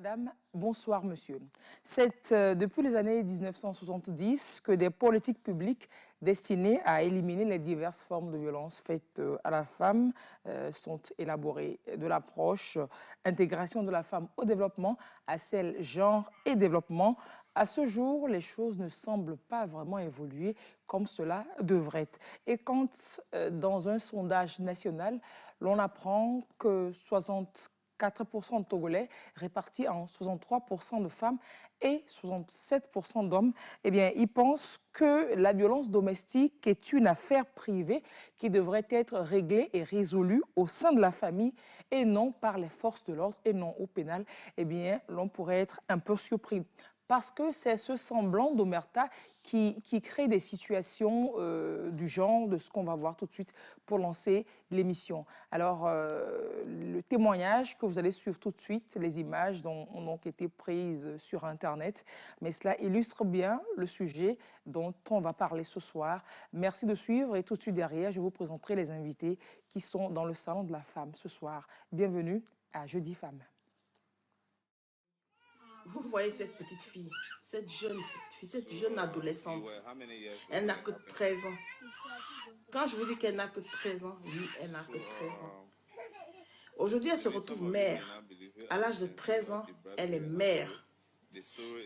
madame, bonsoir monsieur. C'est depuis les années 1970 que des politiques publiques destinées à éliminer les diverses formes de violence faites à la femme sont élaborées. De l'approche intégration de la femme au développement à celle genre et développement, à ce jour, les choses ne semblent pas vraiment évoluer comme cela devrait. Et quand, dans un sondage national, l'on apprend que 64% de Togolais répartis en 63% de femmes et 67% d'hommes, eh bien, ils pensent que la violence domestique est une affaire privée qui devrait être réglée et résolue au sein de la famille et non par les forces de l'ordre et non au pénal. Eh bien, l'on pourrait être un peu surpris. Parce que c'est ce semblant d'omerta qui crée des situations du genre, de ce qu'on va voir tout de suite pour lancer l'émission. Alors, le témoignage que vous allez suivre tout de suite, les images ont donc été prises sur Internet, mais cela illustre bien le sujet dont on va parler ce soir. Merci de suivre et tout de suite derrière, je vous présenterai les invités qui sont dans le Salon de la Femme ce soir. Bienvenue à Jeudi Femme. Vous voyez cette petite fille, cette jeune adolescente, elle n'a que 13 ans. Quand je vous dis qu'elle n'a que 13 ans, oui, elle n'a que 13 ans. Aujourd'hui, elle se retrouve mère. À l'âge de 13 ans, elle est mère.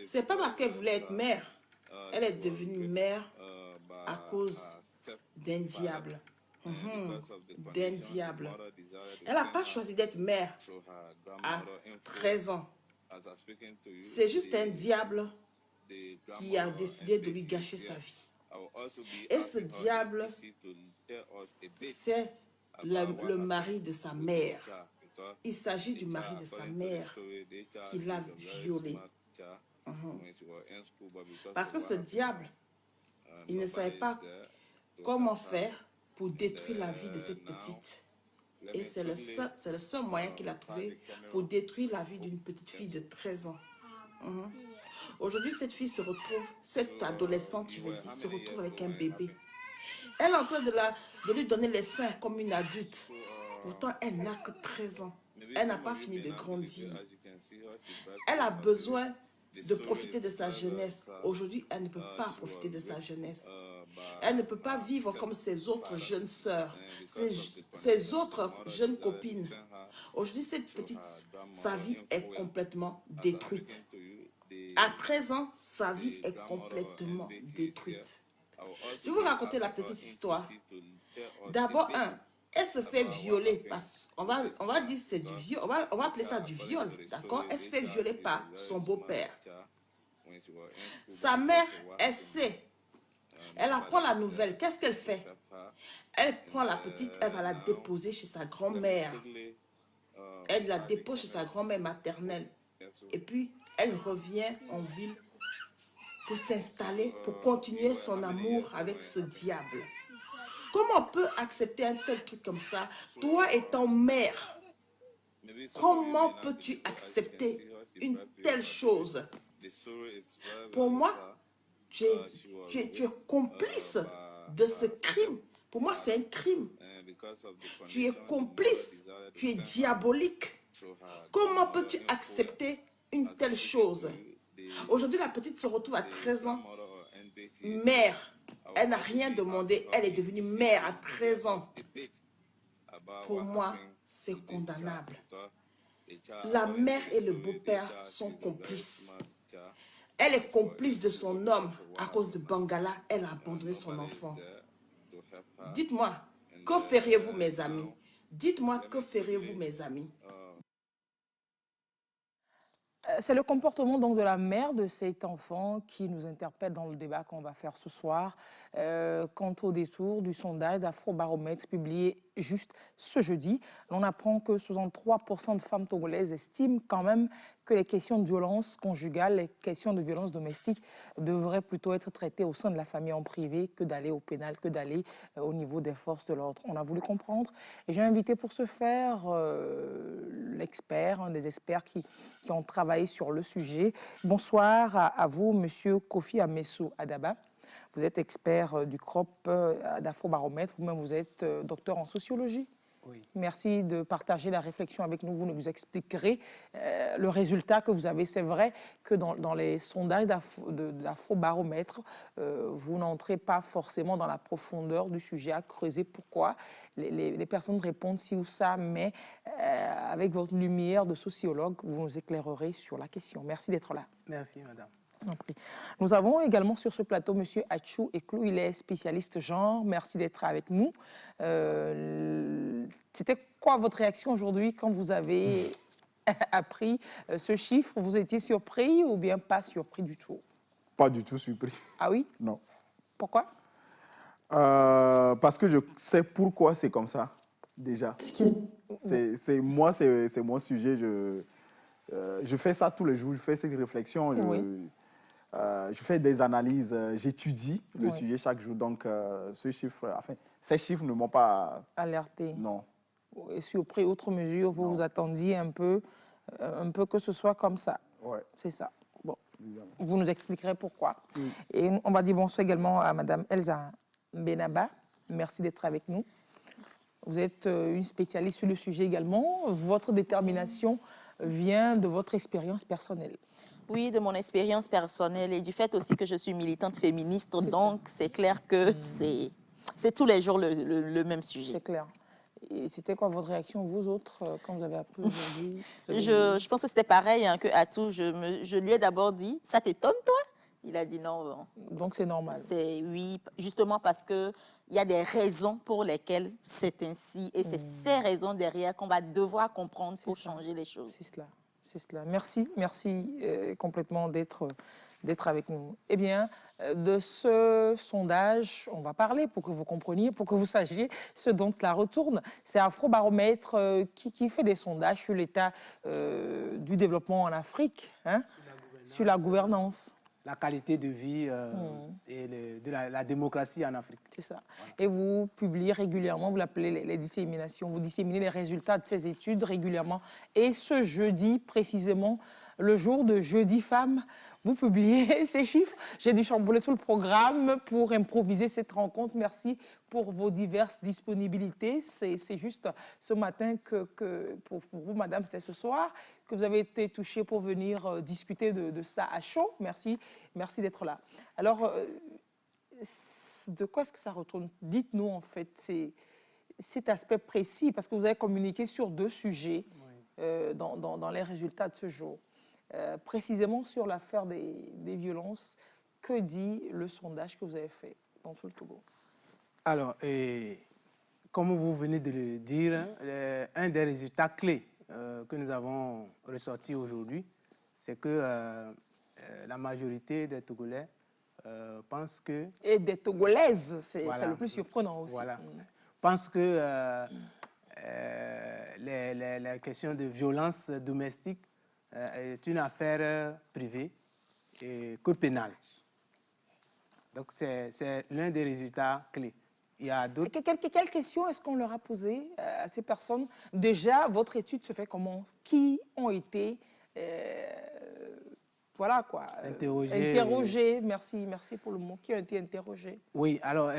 C'est pas parce qu'elle voulait être mère. Elle est devenue mère à cause d'un diable. D'un diable. Elle n'a pas choisi d'être mère à 13 ans. C'est juste un diable qui a décidé de lui gâcher sa vie. Et ce diable, c'est le mari de sa mère. Il s'agit du mari de sa mère qui l'a violée. Parce que ce diable, il ne savait pas comment faire pour détruire la vie de cette petite. Et c'est le seul moyen qu'il a trouvé pour détruire la vie d'une petite fille de 13 ans. Aujourd'hui, cette fille se retrouve, cette adolescente, je vais dire, se retrouve avec un bébé. Elle est en train de lui donner les seins comme une adulte. Pourtant, elle n'a que 13 ans. Elle n'a pas fini de grandir. Elle a besoin de profiter de sa jeunesse. Aujourd'hui, elle ne peut pas profiter de sa jeunesse. Elle ne peut pas vivre comme ses autres jeunes sœurs, ses autres jeunes copines. Aujourd'hui, cette petite, sa vie est complètement détruite. À 13 ans, sa vie est complètement détruite. Je vais vous raconter la petite histoire. D'abord, elle se fait violer, on va dire c'est du viol, on va appeler ça du viol, d'accord? Elle se fait violer par son beau-père. Sa mère, elle sait, elle apprend la nouvelle, qu'est-ce qu'elle fait? Elle prend la petite, elle va la déposer chez sa grand-mère. Elle la dépose chez sa grand-mère maternelle. Et puis, elle revient en ville pour s'installer, pour continuer son amour avec ce diable. Comment on peut accepter un tel truc comme ça? Toi étant mère, comment peux-tu accepter une telle chose? Pour moi, tu es complice de ce crime. Pour moi, c'est un crime. Tu es complice, tu es diabolique. Comment peux-tu accepter une telle chose? Aujourd'hui, la petite se retrouve à 13 ans, mère. Elle n'a rien demandé, elle est devenue mère à 13 ans. Pour moi, c'est condamnable. La mère et le beau-père sont complices. Elle est complice de son homme à cause de Bangala. Elle a abandonné son enfant. Dites-moi, que feriez-vous, mes amis? Dites-moi, que feriez-vous, mes amis? C'est le comportement donc de la mère de cet enfant qui nous interpelle dans le débat qu'on va faire ce soir quant au détour du sondage d'Afrobaromètre publié juste ce jeudi. On apprend que 63% de femmes togolaises estiment quand même que les questions de violence conjugale, les questions de violence domestique devraient plutôt être traitées au sein de la famille en privé que d'aller au pénal, que d'aller au niveau des forces de l'ordre. On a voulu comprendre et j'ai invité pour ce faire l'expert, un des experts qui ont travaillé sur le sujet. Bonsoir à vous, Monsieur Kofi Amessou Adaba. Vous êtes expert du CROP d'Afrobaromètre, vous-même vous êtes docteur en sociologie. Oui. Merci de partager la réflexion avec nous. Vous nous expliquerez le résultat que vous avez. C'est vrai que dans les sondages d'Afrobaromètre, vous n'entrez pas forcément dans la profondeur du sujet à creuser. Pourquoi les personnes répondent ci ou ça, mais avec votre lumière de sociologue, vous nous éclairerez sur la question. Merci d'être là. Merci, madame. Nous avons également sur ce plateau M. Achou Eklou, il est spécialiste genre. Merci d'être avec nous. C'était quoi votre réaction aujourd'hui quand vous avez appris ce chiffre? Vous étiez surpris ou bien pas surpris du tout? Pas du tout surpris. Ah oui? Non. Pourquoi? Parce que je sais pourquoi c'est comme ça, déjà. C'est mon sujet. Je fais ça tous les jours, je fais cette réflexion. Je fais des analyses, j'étudie le sujet chaque jour. Donc, ces chiffres ne m'ont pas alerté. Non. Et surpris, outre mesure, vous vous attendiez un peu que ce soit comme ça. Ouais. C'est ça. Bon. Vous nous expliquerez pourquoi. Et on va dire bonsoir également à Mme Elsa Benaba. Merci d'être avec nous. Vous êtes une spécialiste sur le sujet également. Votre détermination vient de votre expérience personnelle. Oui, de mon expérience personnelle et du fait aussi que je suis militante féministe. Donc, c'est clair que c'est tous les jours le même sujet. C'est clair. Et c'était quoi votre réaction, vous autres, quand vous avez appris aujourd'hui? Je pense que c'était pareil hein, que Atou. Je lui ai d'abord dit, ça t'étonne, toi? Il a dit non. Donc, c'est normal. Oui, justement parce qu'il y a des raisons pour lesquelles c'est ainsi. Et c'est ces raisons derrière qu'on va devoir comprendre pour changer les choses. C'est cela. C'est cela. Merci complètement d'être avec nous. Eh bien, de ce sondage, on va parler pour que vous compreniez, pour que vous sachiez ce dont cela retourne. C'est Afrobaromètre qui fait des sondages sur l'état du développement en Afrique, hein, sur la gouvernance. La qualité de vie et de la démocratie en Afrique. C'est ça. Et vous publiez régulièrement, vous l'appelez les disséminations, vous disséminez les résultats de ces études régulièrement. Et ce jeudi, précisément, le jour de Jeudi Femmes, vous publiez ces chiffres. J'ai dû chambouler tout le programme pour improviser cette rencontre. Merci pour vos diverses disponibilités. C'est juste ce matin que pour vous, madame, c'est ce soir que vous avez été touchée pour venir discuter de ça à chaud. Merci d'être là. Alors, de quoi est-ce que ça retourne? Dites-nous, en fait, cet aspect précis, parce que vous avez communiqué sur 2 sujets dans les résultats de ce jour. Précisément sur l'affaire des violences, que dit le sondage que vous avez fait dans tout le Togo? Alors, comme vous venez de le dire, un des résultats clés que nous avons ressortis aujourd'hui, c'est que la majorité des Togolais pensent que... Et des Togolaises, c'est le plus surprenant aussi. Voilà. Pensent que les questions de violence domestique est une affaire privée et que pénale. Donc, c'est l'un des résultats clés. Il y a d'autres... Quelle question est-ce qu'on leur a posée à ces personnes? Déjà, votre étude se fait comment? Qui ont été... voilà quoi. Interrogés. Merci pour le mot. Qui ont été interrogés? Oui, alors,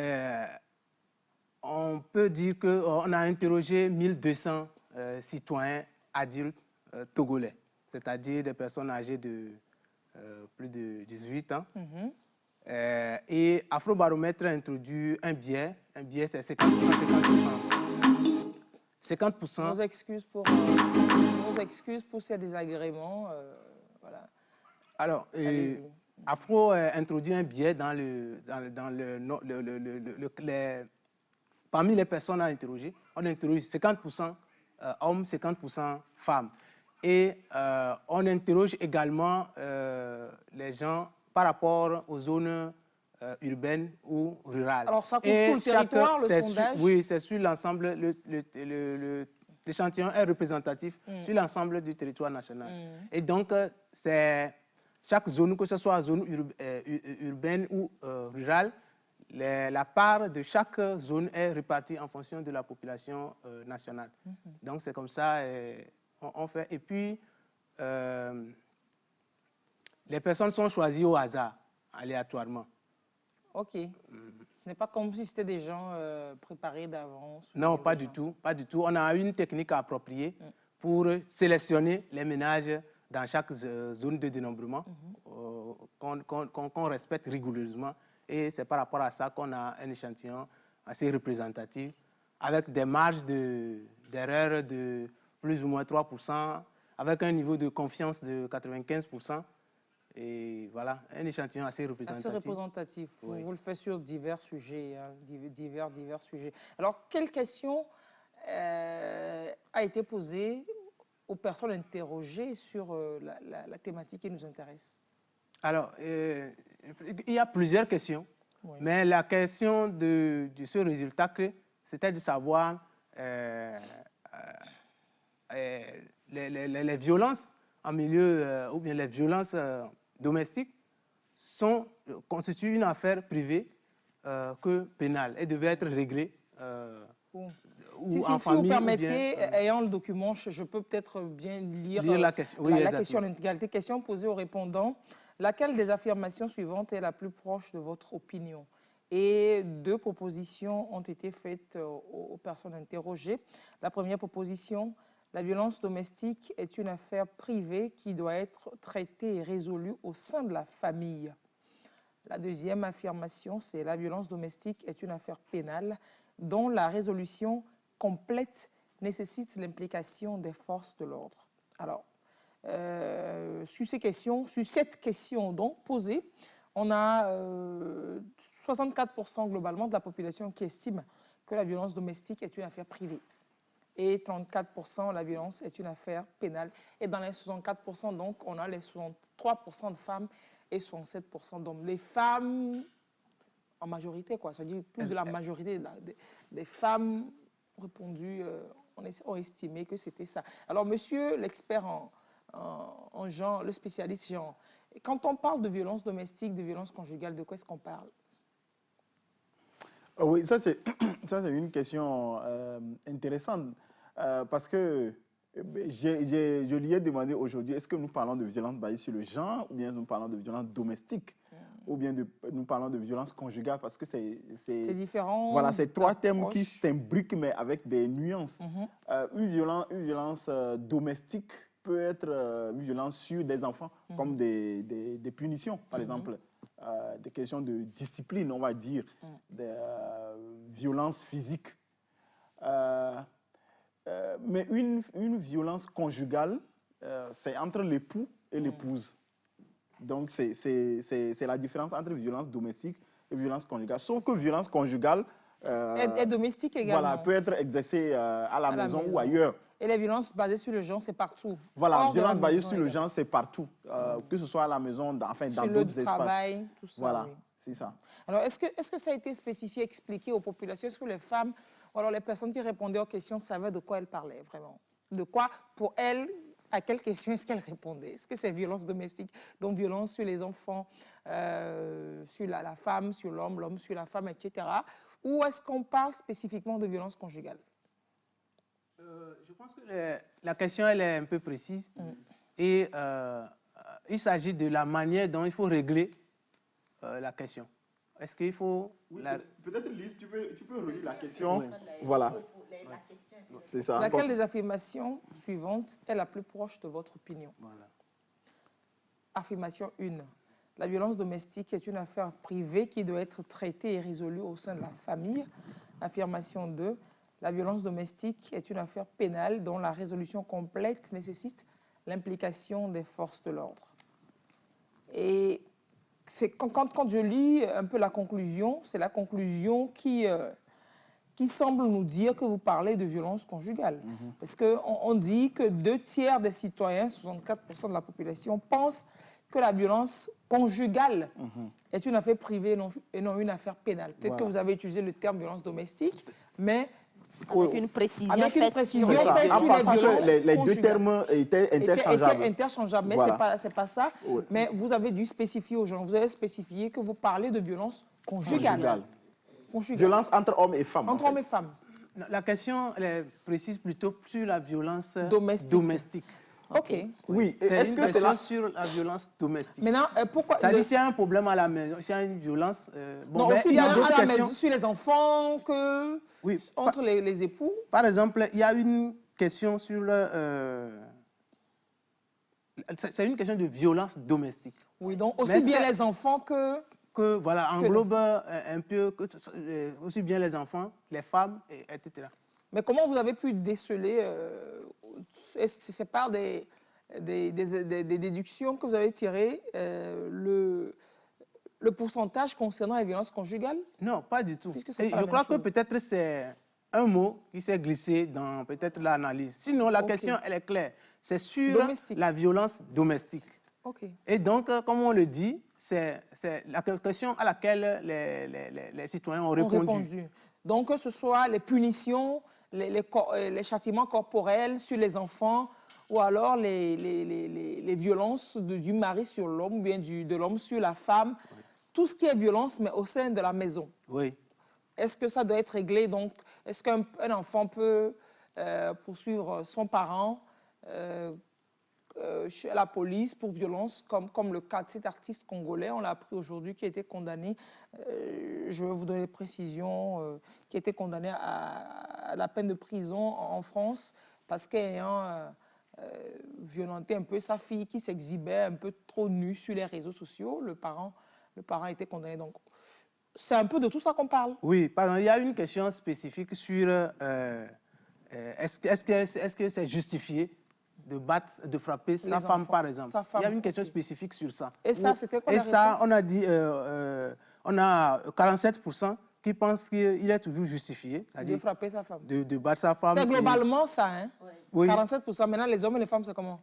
on peut dire qu'on a interrogé 1200 citoyens adultes togolais, c'est-à-dire des personnes âgées de plus de 18 ans. Et Afrobaromètre a introduit un biais c'est 50%. 50%. Nos excuses pour ces désagréments. Voilà. Alors, Afro a introduit un biais parmi les personnes à interroger. On a interrogé 50% hommes, 50% femmes. Et on interroge également les gens par rapport aux zones urbaines ou rurales. Alors, ça couvre tout le territoire, le sondage? Oui, c'est sur l'ensemble, l'échantillon est représentatif sur l'ensemble du territoire national. Et donc, c'est chaque zone, que ce soit zone urbaine ou rurale, la part de chaque zone est répartie en fonction de la population nationale. Donc, c'est comme ça on fait. Et puis, les personnes sont choisies au hasard, aléatoirement. Ok. Ce n'est pas comme si c'était des gens préparés d'avance. Non, pas du tout, pas du tout. On a une technique appropriée pour sélectionner les ménages dans chaque zone de dénombrement qu'on respecte rigoureusement. Et c'est par rapport à ça qu'on a un échantillon assez représentatif avec des marges d'erreur de plus ou moins 3%, avec un niveau de confiance de 95%. Et voilà, un échantillon assez représentatif. Assez représentatif. Oui. Vous le faites sur divers sujets, hein, divers sujets. Alors, quelle question a été posée aux personnes interrogées sur la thématique qui nous intéresse? Alors, il y a plusieurs questions, Oui. mais la question de ce résultat clé, c'était de savoir les violences en milieu, ou bien les violences domestiques constituent une affaire privée que pénale et devait être réglée Si vous permettez, ayant le document, je peux peut-être bien lire la question, oui, la question en intégralité. Question posée au répondant. Laquelle des affirmations suivantes est la plus proche de votre opinion? Et 2 propositions ont été faites aux personnes interrogées. La première proposition, la violence domestique est une affaire privée qui doit être traitée et résolue au sein de la famille. La deuxième affirmation, c'est la violence domestique est une affaire pénale dont la résolution complète nécessite l'implication des forces de l'ordre. Alors, sur cette question donc posée, on a 64% globalement de la population qui estime que la violence domestique est une affaire privée. Et 34% la violence est une affaire pénale. Et dans les 64%, donc, on a les 63% de femmes et 67% d'hommes. Les femmes, en majorité, quoi, c'est-à-dire plus de la majorité des femmes répondues ont estimé que c'était ça. Alors, monsieur l'expert en genre, le spécialiste genre, quand on parle de violence domestique, de violence conjugale, de quoi est-ce qu'on parle? Oui, ça c'est une question intéressante parce que je lui ai demandé aujourd'hui, est-ce que nous parlons de violence basée sur le genre ou bien nous parlons de violence domestique ou bien nous parlons de violence conjugale parce que c'est différent. Voilà, c'est 3 termes qui s'imbriquent mais avec des nuances. Une violence domestique peut être une violence sur des enfants comme des punitions, par exemple. Des questions de discipline, on va dire, des violences physiques. Mais une violence conjugale, c'est entre l'époux et l'épouse. Donc, c'est la différence entre violence domestique et violence conjugale. Sauf que violence conjugale et domestique également. Voilà, peut être exercée à la maison ou ailleurs. Et les violences basées sur le genre, c'est partout. Voilà, violence basée sur le genre, c'est partout. Que ce soit à la maison, enfin, dans d'autres espaces. Travail, tout ça. Voilà, oui. c'est ça. Alors, est-ce que ça a été spécifié, expliqué aux populations? Est-ce que les femmes, ou alors les personnes qui répondaient aux questions savaient de quoi elles parlaient vraiment? De quoi, pour elles, à quelle question est-ce qu'elles répondaient? Est-ce que c'est violence domestique, donc violence sur les enfants, sur la femme, sur l'homme, l'homme sur la femme, etc. Ou est-ce qu'on parle spécifiquement de violence conjugale? Je pense que la question elle est un peu précise et il s'agit de la manière dont il faut régler la question. Est-ce qu'il faut... Oui, peut-être Lise, tu peux relire la question. Oui. Voilà. C'est ça. Laquelle des affirmations suivantes est la plus proche de votre opinion? Voilà. Affirmation 1. La violence domestique est une affaire privée qui doit être traitée et résolue au sein de la famille. Affirmation 2. La violence domestique est une affaire pénale dont la résolution complète nécessite l'implication des forces de l'ordre. Et quand je lis un peu la conclusion, c'est la conclusion qui semble nous dire que vous parlez de violence conjugale. Parce qu'on dit que 2 tiers des citoyens, 64% de la population, pensent que la violence conjugale est une affaire privée et non une affaire pénale. Peut-être que vous avez utilisé le terme violence domestique, mais... Avec une précision faite sur les 2 termes étaient interchangeables. Mais voilà. C'est pas ça. Oui. Mais vous avez dû spécifier aux gens, vous avez spécifié que vous parlez de violence conjugale. Violence entre hommes et femmes. Entre hommes et femmes. La question elle est précise plutôt sur la violence domestique. OK. Oui, C'est est-ce une que c'est question là? sur la violence domestique. Maintenant, pourquoi... Ça dit s'il y a un problème à la maison, s'il y a une violence... non, ben, aussi il y a bien d'autres à la questions. maison, sur les enfants que Oui, entre les époux. par exemple, il y a une question sur c'est une question de violence domestique. Oui, donc Mais aussi est-ce bien que- les enfants que... Que, voilà, englobe un peu aussi bien les enfants, les femmes, etc. Mais comment vous avez pu déceler, est-ce que c'est par des déductions que vous avez tirées, le pourcentage concernant les violences conjugales? Non, pas du tout. Puisque c'est Et pas je la crois même que chose. peut-être c'est un mot qui s'est glissé dans peut-être l'analyse. Sinon, la Ok. question, elle est claire. C'est sur Domestique. la violence domestique. OK. Et donc, comme on le dit, c'est la question à laquelle les citoyens ont répondu. Donc, que ce soit les punitions, les châtiments corporels sur les enfants, ou alors les violences du mari sur l'homme, ou bien de l'homme sur la femme, tout ce qui est violence, mais au sein de la maison. Oui. Est-ce que ça doit être réglé? Donc, est-ce qu'un enfant peut poursuivre son parent chez la police pour violence, comme le cas de cet artiste congolais, on l'a appris aujourd'hui, qui a été condamné, je vais vous donner des précisions, qui a été condamné à la peine de prison en France parce qu'ayant violenté un peu sa fille qui s'exhibait un peu trop nue sur les réseaux sociaux, le parent a été condamné. Donc, c'est un peu de tout ça qu'on parle. Oui, pardon, il y a une question spécifique sur est-ce que c'est justifié de battre, de frapper sa femme, par exemple. Il y a une question spécifique sur ça. Et ça, c'était quoi la réponse? Et ça, on a dit, on a 47% qui pensent qu'il est toujours justifié. De frapper sa femme. De battre sa femme. C'est globalement ça, hein? Oui. 47%. Maintenant, les hommes et les femmes, c'est comment?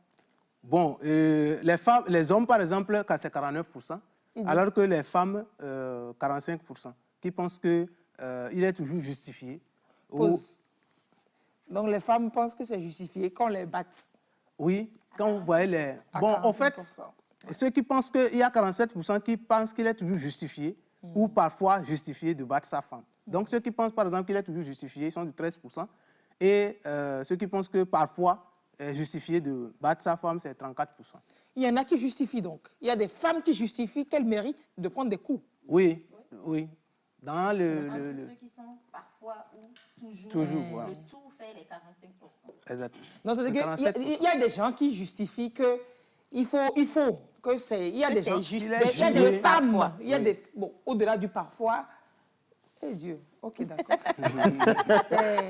Bon, les hommes, par exemple, c'est 49%, alors que les femmes, 45%, qui pensent qu'il est toujours justifié. Donc, les femmes pensent que c'est justifié qu'on les batte. Oui, quand vous voyez les... Bon, en fait, ceux qui pensent qu'il y a 47% qui pensent qu'il est toujours justifié ou parfois justifié de battre sa femme. Donc, ceux qui pensent, par exemple, qu'il est toujours justifié sont de 13%. Et ceux qui pensent que parfois est justifié de battre sa femme, c'est 34%. Il y en a qui justifient donc. Il y a des femmes qui justifient qu'elles méritent de prendre des coups. Oui, oui. Dans ceux qui sont parfois ou toujours, voilà. Le tout fait les 45%. Exact. Donc, il y a des gens qui justifient que il faut que c'est... Il y a des gens, il y a des femmes, il y a des... Bon, au-delà du parfois, eh Dieu, ok, d'accord.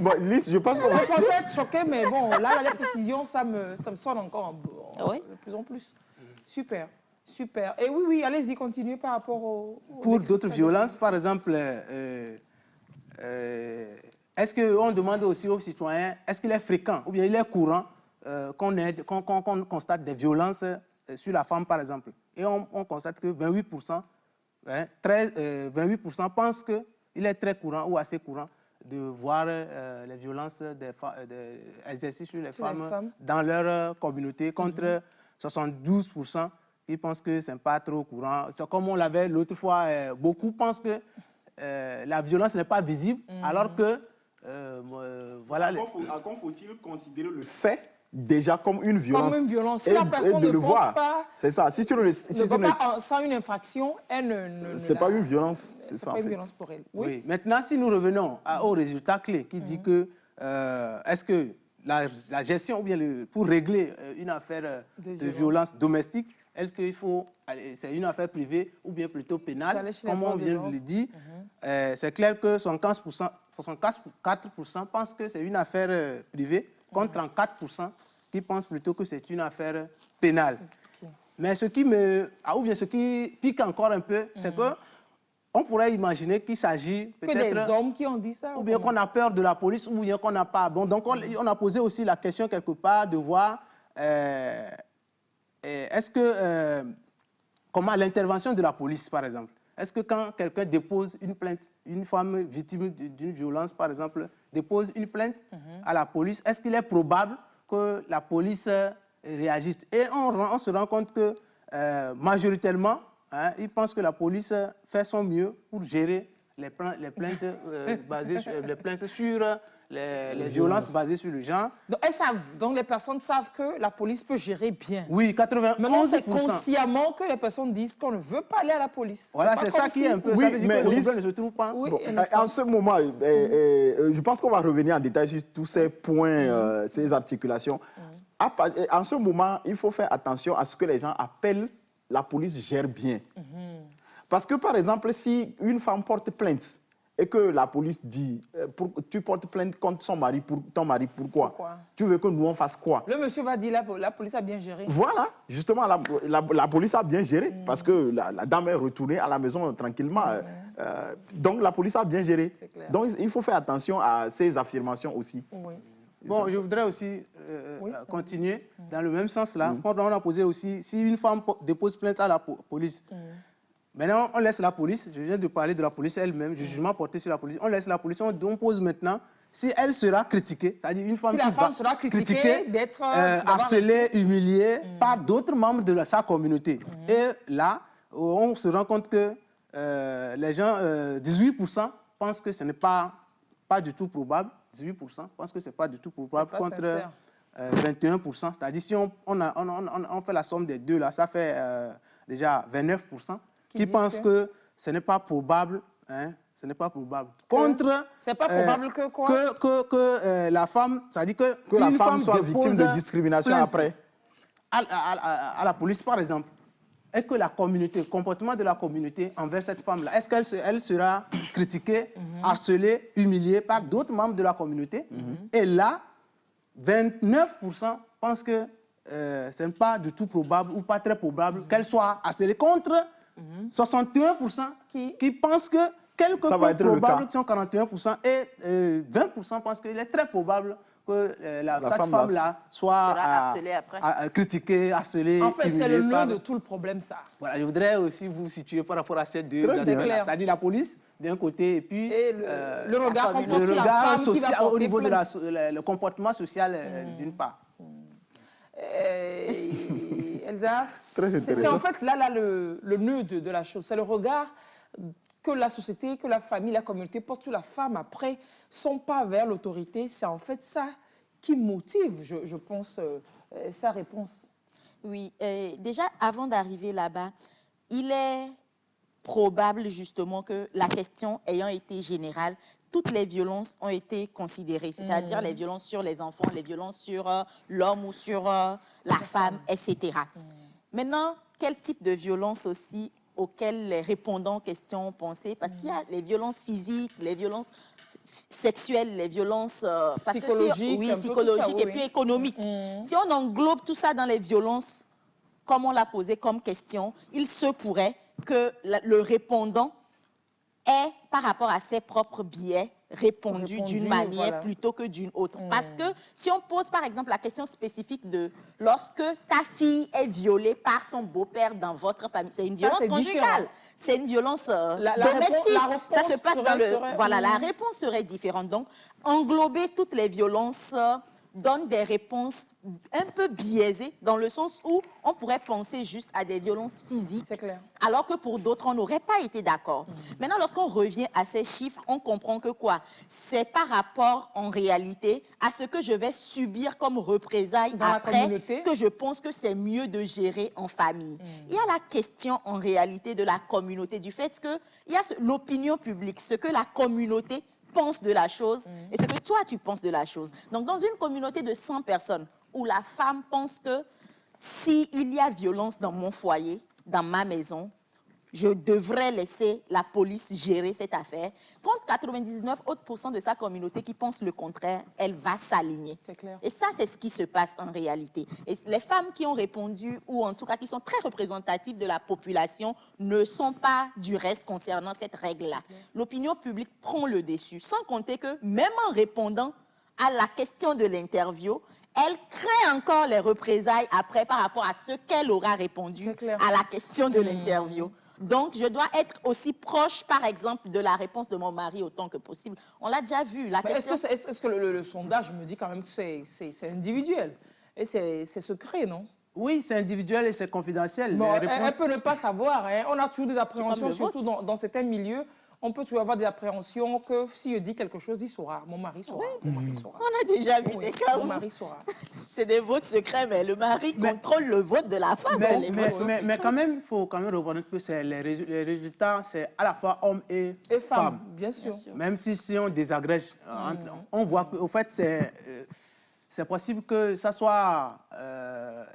Bon, Lise, je pense qu'on... Je pensais être choquée, mais bon, là, les précisions, ça me sonne encore de plus en plus. Super, super. Et oui, allez-y, continuez par rapport au... Pour d'autres violences, par exemple, est-ce qu'on demande aussi aux citoyens, est-ce qu'il est fréquent ou bien il est courant qu'on constate des violences sur la femme, par exemple? Et on constate que 28%, 28% pensent qu'il est très courant ou assez courant de voir les violences exercées sur les femmes dans leur communauté, contre 72% qui pensent que ce n'est pas trop courant. Comme on l'avait l'autre fois, beaucoup pensent que la violence n'est pas visible, alors que... voilà. Encore faut-il considérer le fait déjà comme une violence. Comme une violence. Si la personne ne pense pas... C'est ça. Si tu ne pas sans une infraction, elle ne c'est pas une violence. C'est pas une violence pour elle. Oui. Maintenant, si nous revenons au résultat clé qui dit que est-ce que la gestion, ou bien pour régler une affaire de violence domestique, est-ce qu'il faut, c'est une affaire privée ou bien plutôt pénale, comme on vient de le dire, c'est clair que 64% pensent que c'est une affaire privée, contre 34% qui pensent plutôt que c'est une affaire pénale. Mais ce qui ce qui pique encore un peu, c'est que on pourrait imaginer qu'il s'agit peut-être... Que des hommes qui ont dit ça? Ou bien qu'on a peur de la police, ou bien qu'on n'a pas... Bon, donc on a posé aussi la question quelque part de voir est-ce que... comment l'intervention de la police, par exemple. Est-ce que quand quelqu'un dépose une plainte, une femme victime d'une violence, par exemple, dépose une plainte à la police, est-ce qu'il est probable que la police réagisse? Et on se rend compte que majoritairement, ils pensent que la police fait son mieux pour gérer les plaintes, les plaintes sur les violences basées sur le genre. Donc, elles savent, donc les personnes savent que la police peut gérer bien. Oui, 91%. Maintenant, c'est consciemment que les personnes disent qu'on ne veut pas aller à la police. Voilà, c'est ça qui est un peu... Oui, ça veut dire mais que le problème ne se trouve pas. Oui, bon, en ce moment, je pense qu'on va revenir en détail sur tous ces points, ces articulations. En ce moment, il faut faire attention à ce que les gens appellent la police gère bien. Parce que, par exemple, si une femme porte plainte et que la police dit tu portes plainte contre ton mari, pourquoi? Tu veux que nous on fasse quoi? Le monsieur va dire la police a bien géré. Voilà, justement, la police a bien géré parce que la dame est retournée à la maison tranquillement. Donc, la police a bien géré. Donc, il faut faire attention à ces affirmations aussi. Oui. Bon, je voudrais aussi continuer dans le même sens là. On a posé aussi, si une femme dépose plainte à la police, maintenant on laisse la police, je viens de parler de la police elle-même, du jugement porté sur la police, on laisse la police, on pose maintenant si elle sera critiquée, c'est-à-dire une femme si qui va sera critiquée d'être harcelée, humiliée par d'autres membres de sa communauté. Et là, on se rend compte que les gens, 18% pensent que ce n'est pas du tout probable. 18% pensent que ce n'est pas du tout probable contre 21%. C'est-à-dire si on fait la somme des deux, là, ça fait déjà 29% qui pensent que ce n'est pas probable. Hein, ce n'est pas probable. Contre... C'est pas probable que quoi? Que la femme, c'est-à-dire que si la une femme soit victime de discrimination après. À la police, par exemple, est que la communauté, le comportement de la communauté envers cette femme-là, est-ce qu'elle sera critiquée, harcelée, humiliée par d'autres membres de la communauté? Et là, 29% pensent que ce n'est pas du tout probable ou pas très probable qu'elle soit harcelée contre 61% qui pensent que quelque peu probable, qui sont 41%, et 20% pensent qu'il est très probable que cette femme-là soit critiquée, harcelée, en fait, c'est le nœud de tout le problème, ça. Voilà, je voudrais aussi vous situer par rapport à ces deux aspects. C'est-à-dire la police, d'un côté, et puis le regard social, au niveau de le comportement social, d'une part. Elsa, c'est en fait là le nœud de la chose. C'est le regard que la société, que la famille, la communauté porte sur la femme après son pas vers l'autorité. C'est en fait ça qui motive, je pense, sa réponse. Oui, déjà, avant d'arriver là-bas, il est probable justement que la question ayant été générale, toutes les violences ont été considérées, c'est-à-dire les violences sur les enfants, les violences sur l'homme ou sur la femme, etc. Maintenant, quel type de violence aussi auxquelles les répondants aux questions ont pensé? Parce qu'il y a les violences physiques, les violences sexuelles, les violences psychologiques et puis économiques. Si on englobe tout ça dans les violences, comme on l'a posé comme question, il se pourrait que le répondant ait, par rapport à ses propres biais, répondu d'une manière plutôt que d'une autre. Parce que si on pose par exemple la question spécifique de lorsque ta fille est violée par son beau-père dans votre famille, c'est une violence conjugale, c'est une violence domestique. Ça se passe dans le... Voilà, la réponse serait différente. Donc, englober toutes les violences donne des réponses un peu biaisées dans le sens où on pourrait penser juste à des violences physiques, alors que pour d'autres, on n'aurait pas été d'accord. Maintenant, lorsqu'on revient à ces chiffres, on comprend que quoi? C'est par rapport, en réalité, à ce que je vais subir comme représailles après, que je pense que c'est mieux de gérer en famille. Il y a la question, en réalité, de la communauté, du fait qu'il y a l'opinion publique, ce que la communauté pense de la chose et ce que toi tu penses de la chose. Donc dans une communauté de 100 personnes où la femme pense que s'il y a violence dans mon foyer, dans ma maison, je devrais laisser la police gérer cette affaire. Contre 99% de sa communauté qui pense le contraire, elle va s'aligner. Et ça, c'est ce qui se passe en réalité. Et les femmes qui ont répondu, ou en tout cas qui sont très représentatives de la population, ne sont pas du reste concernant cette règle-là. L'opinion publique prend le dessus, sans compter que même en répondant à la question de l'interview, elle crée encore les représailles après par rapport à ce qu'elle aura répondu à la question de l'interview. Donc, je dois être aussi proche, par exemple, de la réponse de mon mari autant que possible. On l'a déjà vu. Est-ce que le sondage me dit quand même que c'est individuel? Et c'est secret, non? Oui, c'est individuel et c'est confidentiel. Bon, elle peut ne pas savoir. Hein. On a toujours des appréhensions, surtout dans certains milieux. on peut toujours avoir des appréhensions que si je dis quelque chose, il saura. Mon mari saura. Mon mari saura. On a déjà vu Oui, des cas mon où mari saura. c'est des votes secrets, mais le mari contrôle le vote de la femme. Mais quand même, il faut quand même reconnaître que les résultats, c'est à la fois hommes et femmes. Bien sûr. Même si on désagrège, on voit qu'au fait, c'est possible que ça soit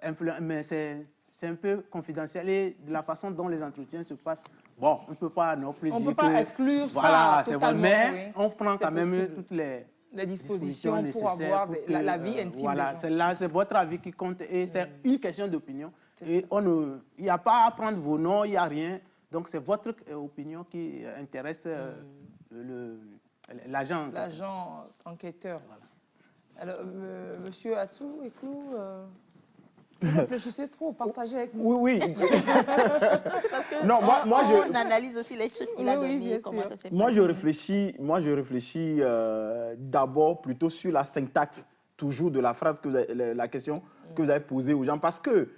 influent, mais c'est un peu confidentiel. Et de la façon dont les entretiens se passent, bon, on ne peut pas non plus dire que... On ne peut pas exclure voilà, ça totalement. Mais oui. on prend quand même possible. toutes les dispositions pour nécessaires avoir la vie intime voilà, des gens. c'est votre avis qui compte et c'est une question d'opinion. Et il n'y a pas à prendre vos noms, il n'y a rien. Donc c'est votre opinion qui intéresse l'agent. L'agent enquêteur. Voilà. Alors, monsieur Atou, vous réfléchissez trop, partagez avec nous. Oui, oui. Parce que non, on analyse aussi les chiffres qu'il a donnés, comment ça s'est passé. Moi, je réfléchis d'abord plutôt sur la syntaxe, toujours de la phrase, la question que vous avez posée aux gens. Parce que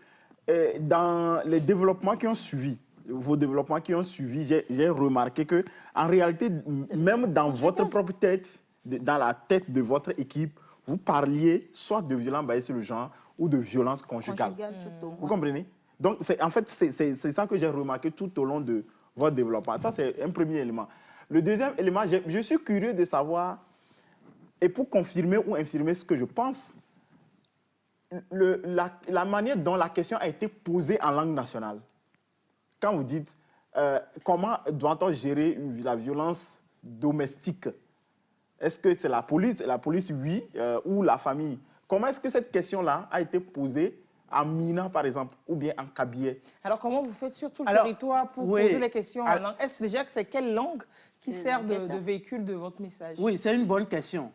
dans les développements qui ont suivi, vos développements qui ont suivi, j'ai remarqué que en réalité, même dans votre propre tête, dans la tête de votre équipe, vous parliez soit de violence basée sur le genre ou de violence conjugale. Vous comprenez? Donc, en fait, c'est ça que j'ai remarqué tout au long de votre développement. Ça, c'est un premier élément. Le deuxième élément, je suis curieux de savoir, et pour confirmer ou infirmer ce que je pense, la manière dont la question a été posée en langue nationale. Quand vous dites comment doit-on gérer la violence domestique, est-ce que c'est la police, oui, ou la famille? Comment est-ce que cette question-là a été posée en Mina, par exemple, ou bien en Kabylie? Alors, comment vous faites sur tout le territoire pour poser les questions en langue? Est-ce déjà que c'est quelle langue qui sert de véhicule de votre message? Oui, c'est une bonne question.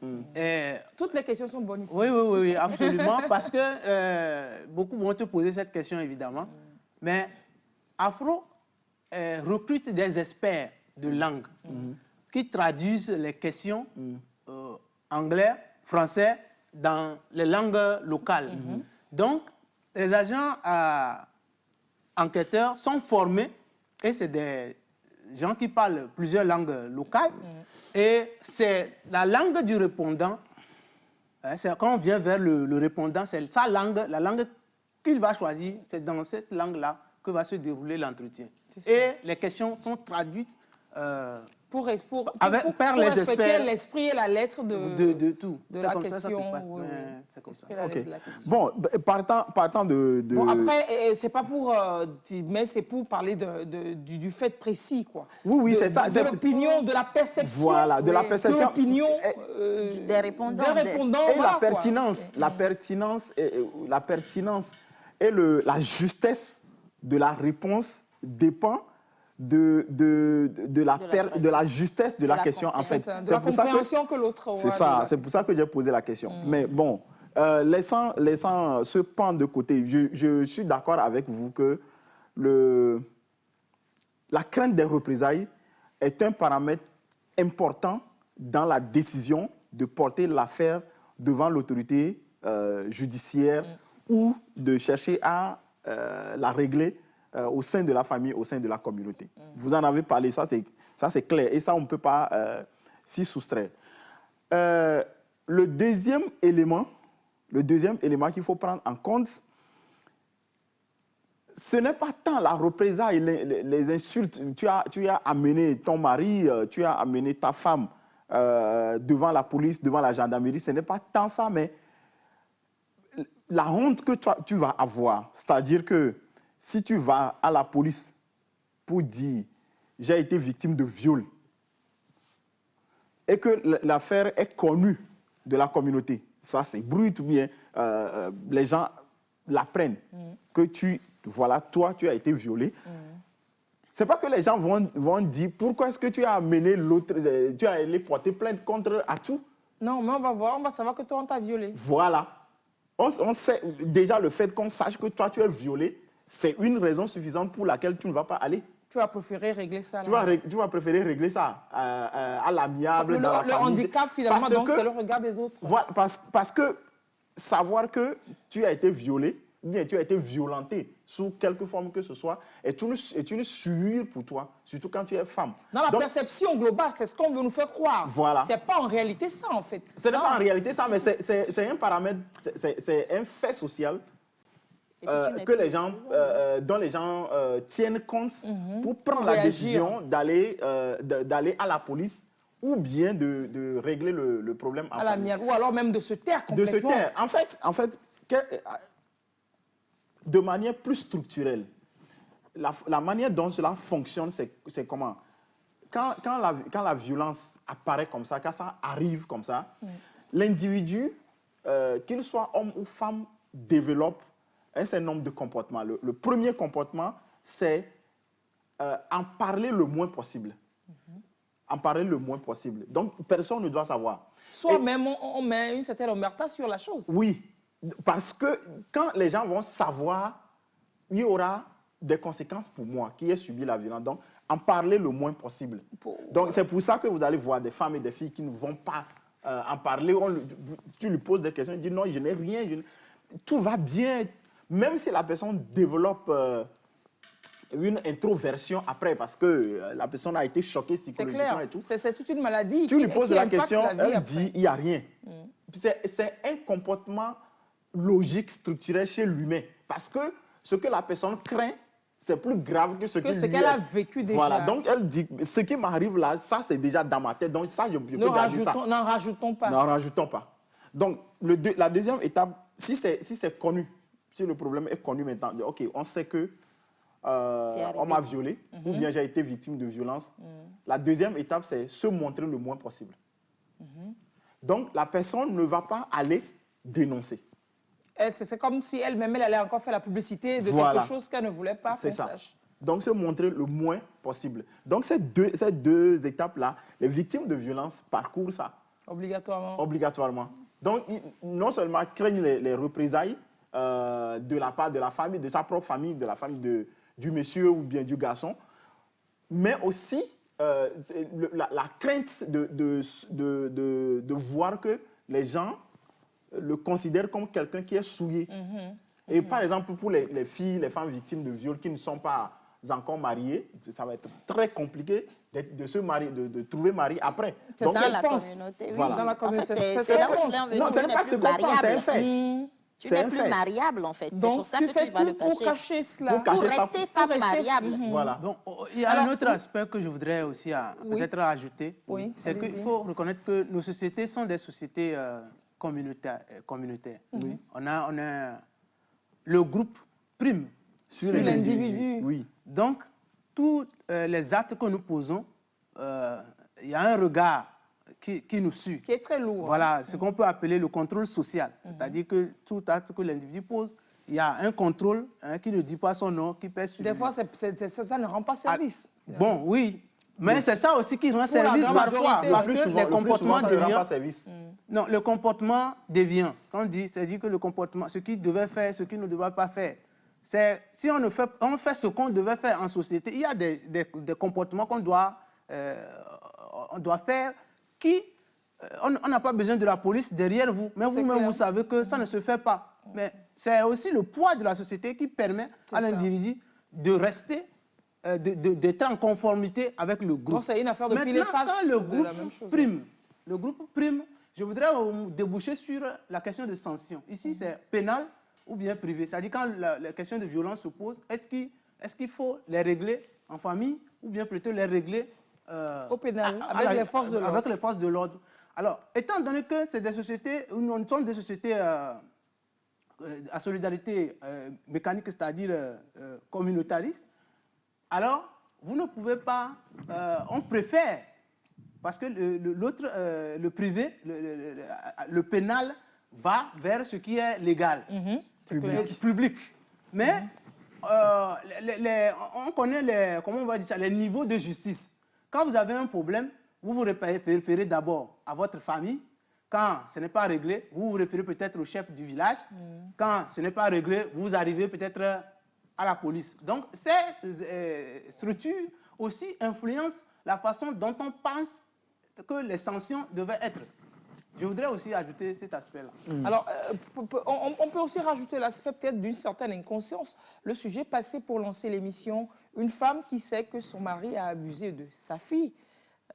Toutes les questions sont bonnes ici. Oui, absolument, parce que beaucoup vont se poser cette question, évidemment. Mais Afro recrute des experts de langue qui traduisent les questions anglais, français, dans les langues locales. Donc, les agents enquêteurs sont formés, et c'est des gens qui parlent plusieurs langues locales, et c'est la langue du répondant, quand on vient vers le répondant, c'est sa langue, la langue qu'il va choisir, c'est dans cette langue-là que va se dérouler l'entretien. Et les questions sont traduites pour respecter l'esprit et la lettre de tout. De la question. Ça se passe. C'est comme ça. Okay. Bon, partant de... Bon, après, c'est pas pour... mais c'est pour parler du fait précis, quoi. Oui, c'est ça. De l'opinion, de la perception. Voilà, de la perception. De l'opinion des répondants. Et voilà, la pertinence et la justesse de la réponse dépend de la justesse de la question, en fait. De la compréhension que l'autre aura. C'est ça, c'est pour ça que j'ai posé la question. Mais bon, laissant ce pan de côté, je suis d'accord avec vous que la crainte des représailles est un paramètre important dans la décision de porter l'affaire devant l'autorité judiciaire ou de chercher à la régler au sein de la famille, au sein de la communauté. Vous en avez parlé, ça c'est clair, et ça on ne peut pas s'y soustraire. Le deuxième élément qu'il faut prendre en compte, ce n'est pas tant la représailles, les insultes. Tu as amené ton mari, tu as amené ta femme devant la police, devant la gendarmerie, ce n'est pas tant ça, mais la honte que tu vas avoir, c'est-à-dire que si tu vas à la police pour dire « j'ai été victime de viol » et que l'affaire est connue de la communauté, ça c'est brut ou bien les gens l'apprennent, que toi tu as été violé, c'est pas que les gens vont dire « pourquoi est-ce que tu as amené l'autre, tu as allé porter plainte contre Atou ?» Non, mais on va voir, on va savoir que toi on t'a violé. Voilà. On sait déjà le fait qu'on sache que toi tu es violé, c'est une raison suffisante pour laquelle tu ne vas pas aller. Tu vas préférer régler ça. Tu vas préférer régler ça à l'amiable, dans la famille. Le handicap, finalement, c'est le regard des autres. Voilà, parce que savoir que tu as été violé bien tu as été violenté sous quelque forme que ce soit, est une souillure pour toi, surtout quand tu es femme. Dans la Donc, perception globale, c'est ce qu'on veut nous faire croire. Voilà. C'est pas en réalité ça, en fait. ce n'est pas en réalité ça, mais c'est un paramètre, c'est un fait social que les gens, dont les gens tiennent compte pour prendre la décision d'aller à la police ou bien de régler le problème en famille. Ou alors même de se taire complètement. De se taire. En fait, de manière plus structurelle, la manière dont cela fonctionne, c'est comment? Quand la violence apparaît comme ça, quand ça arrive comme ça, l'individu, qu'il soit homme ou femme, développe un certain nombre de comportements. Le premier comportement, c'est en parler le moins possible. En parler le moins possible. Donc, personne ne doit savoir. Soit même on met une certaine omerta sur la chose. Oui, parce que quand les gens vont savoir, il y aura des conséquences pour moi qui ai subi la violence. Donc, en parler le moins possible. Donc, c'est pour ça que vous allez voir des femmes et des filles qui ne vont pas en parler. Tu lui poses des questions, il dit non, je n'ai rien, tout va bien. Même si la personne développe une introversion après, parce que la personne a été choquée psychologiquement et tout. C'est toute une maladie. Tu lui poses la question, elle dit il n'y a rien. C'est un comportement logique, structurel chez l'humain. Parce que ce que la personne craint, c'est plus grave que ce qu'elle a vécu déjà. Voilà, donc elle dit, ce qui m'arrive là, ça c'est déjà dans ma tête, donc ça je peux garder ça. N'en rajoutons pas. N'en rajoutons pas. Donc la deuxième étape, si c'est connu, si le problème est connu maintenant, ok, on sait que on m'a violé ou bien j'ai été victime de violence. La deuxième étape, c'est se montrer le moins possible. Donc la personne ne va pas aller dénoncer. C'est comme si elle-même, elle allait encore faire la publicité de quelque chose qu'elle ne voulait pas qu'on sache. Donc, se montrer le moins possible. Donc, ces deux étapes-là, les victimes de violence parcourent ça. Obligatoirement. Obligatoirement. Donc, non seulement craignent les représailles de la part de la famille, de sa propre famille, de la famille du monsieur ou bien du garçon, mais aussi la crainte de voir que les gens le considèrent comme quelqu'un qui est souillé. Et par exemple, pour les filles, les femmes victimes de viol qui ne sont pas encore mariées, ça va être très compliqué de se marier, de trouver mari après. C'est ça, la communauté. Oui. Voilà. Dans la communauté. C'est là où je voulais en venir. Non, ce n'est pas ce qu'on pense, c'est un fait. Tu n'es plus mariable, en fait. C'est pour ça que tu vas le cacher. Pour cacher cela. Pour rester femme mariable. Voilà. Bon, il y a un autre aspect que je voudrais aussi peut-être ajouter. C'est qu'il faut reconnaître que nos sociétés sont des sociétés communautaires. On a le groupe prime sur l'individu. Oui. Donc, tous les actes que nous posons, il y a un regard qui nous suit. Qui est très lourd. Voilà, ce qu'on peut appeler le contrôle social. C'est-à-dire que tout acte que l'individu pose, il y a un contrôle qui ne dit pas son nom, qui pèse sur lui. Des fois, ça ne rend pas service. Bon, oui. Mais c'est ça aussi qui rend service parfois. Parce que les comportements deviennent... Non, le comportement devient. Quand on dit, c'est-à-dire que le comportement, ce qu'il devait faire, ce qu'il ne devait pas faire. Si on fait ce qu'on devait faire en société, il y a des comportements qu'on doit faire qui, on n'a pas besoin de la police derrière vous, mais vous-même, vous savez que ça ne se fait pas. Mais c'est aussi le poids de la société qui permet à l'individu de rester, d'être en conformité avec le groupe. C'est une affaire de pile et face. Maintenant, le groupe prime, je voudrais déboucher sur la question de sanction. Ici, c'est pénal ou bien privé. C'est-à-dire quand la question de violence se pose, est-ce qu'il faut les régler en famille ou bien plutôt les régler au pénal, avec les forces de l'ordre. Avec les forces de l'ordre. Alors, étant donné que c'est des sociétés, nous sommes des sociétés à solidarité mécanique, c'est-à-dire communautariste, alors vous ne pouvez pas, on préfère, parce que le privé, le pénal va vers ce qui est légal, public. Mais on connaît comment on va dire ça, les niveaux de justice. Quand vous avez un problème, vous vous référez d'abord à votre famille. Quand ce n'est pas réglé, vous vous référez peut-être au chef du village. Quand ce n'est pas réglé, vous arrivez peut-être à la police. Donc, ces structures aussi influencent la façon dont on pense que les sanctions devaient être. Je voudrais aussi ajouter cet aspect-là. Alors, on peut aussi rajouter l'aspect peut-être d'une certaine inconscience. Le sujet passé pour lancer l'émission, une femme qui sait que son mari a abusé de sa fille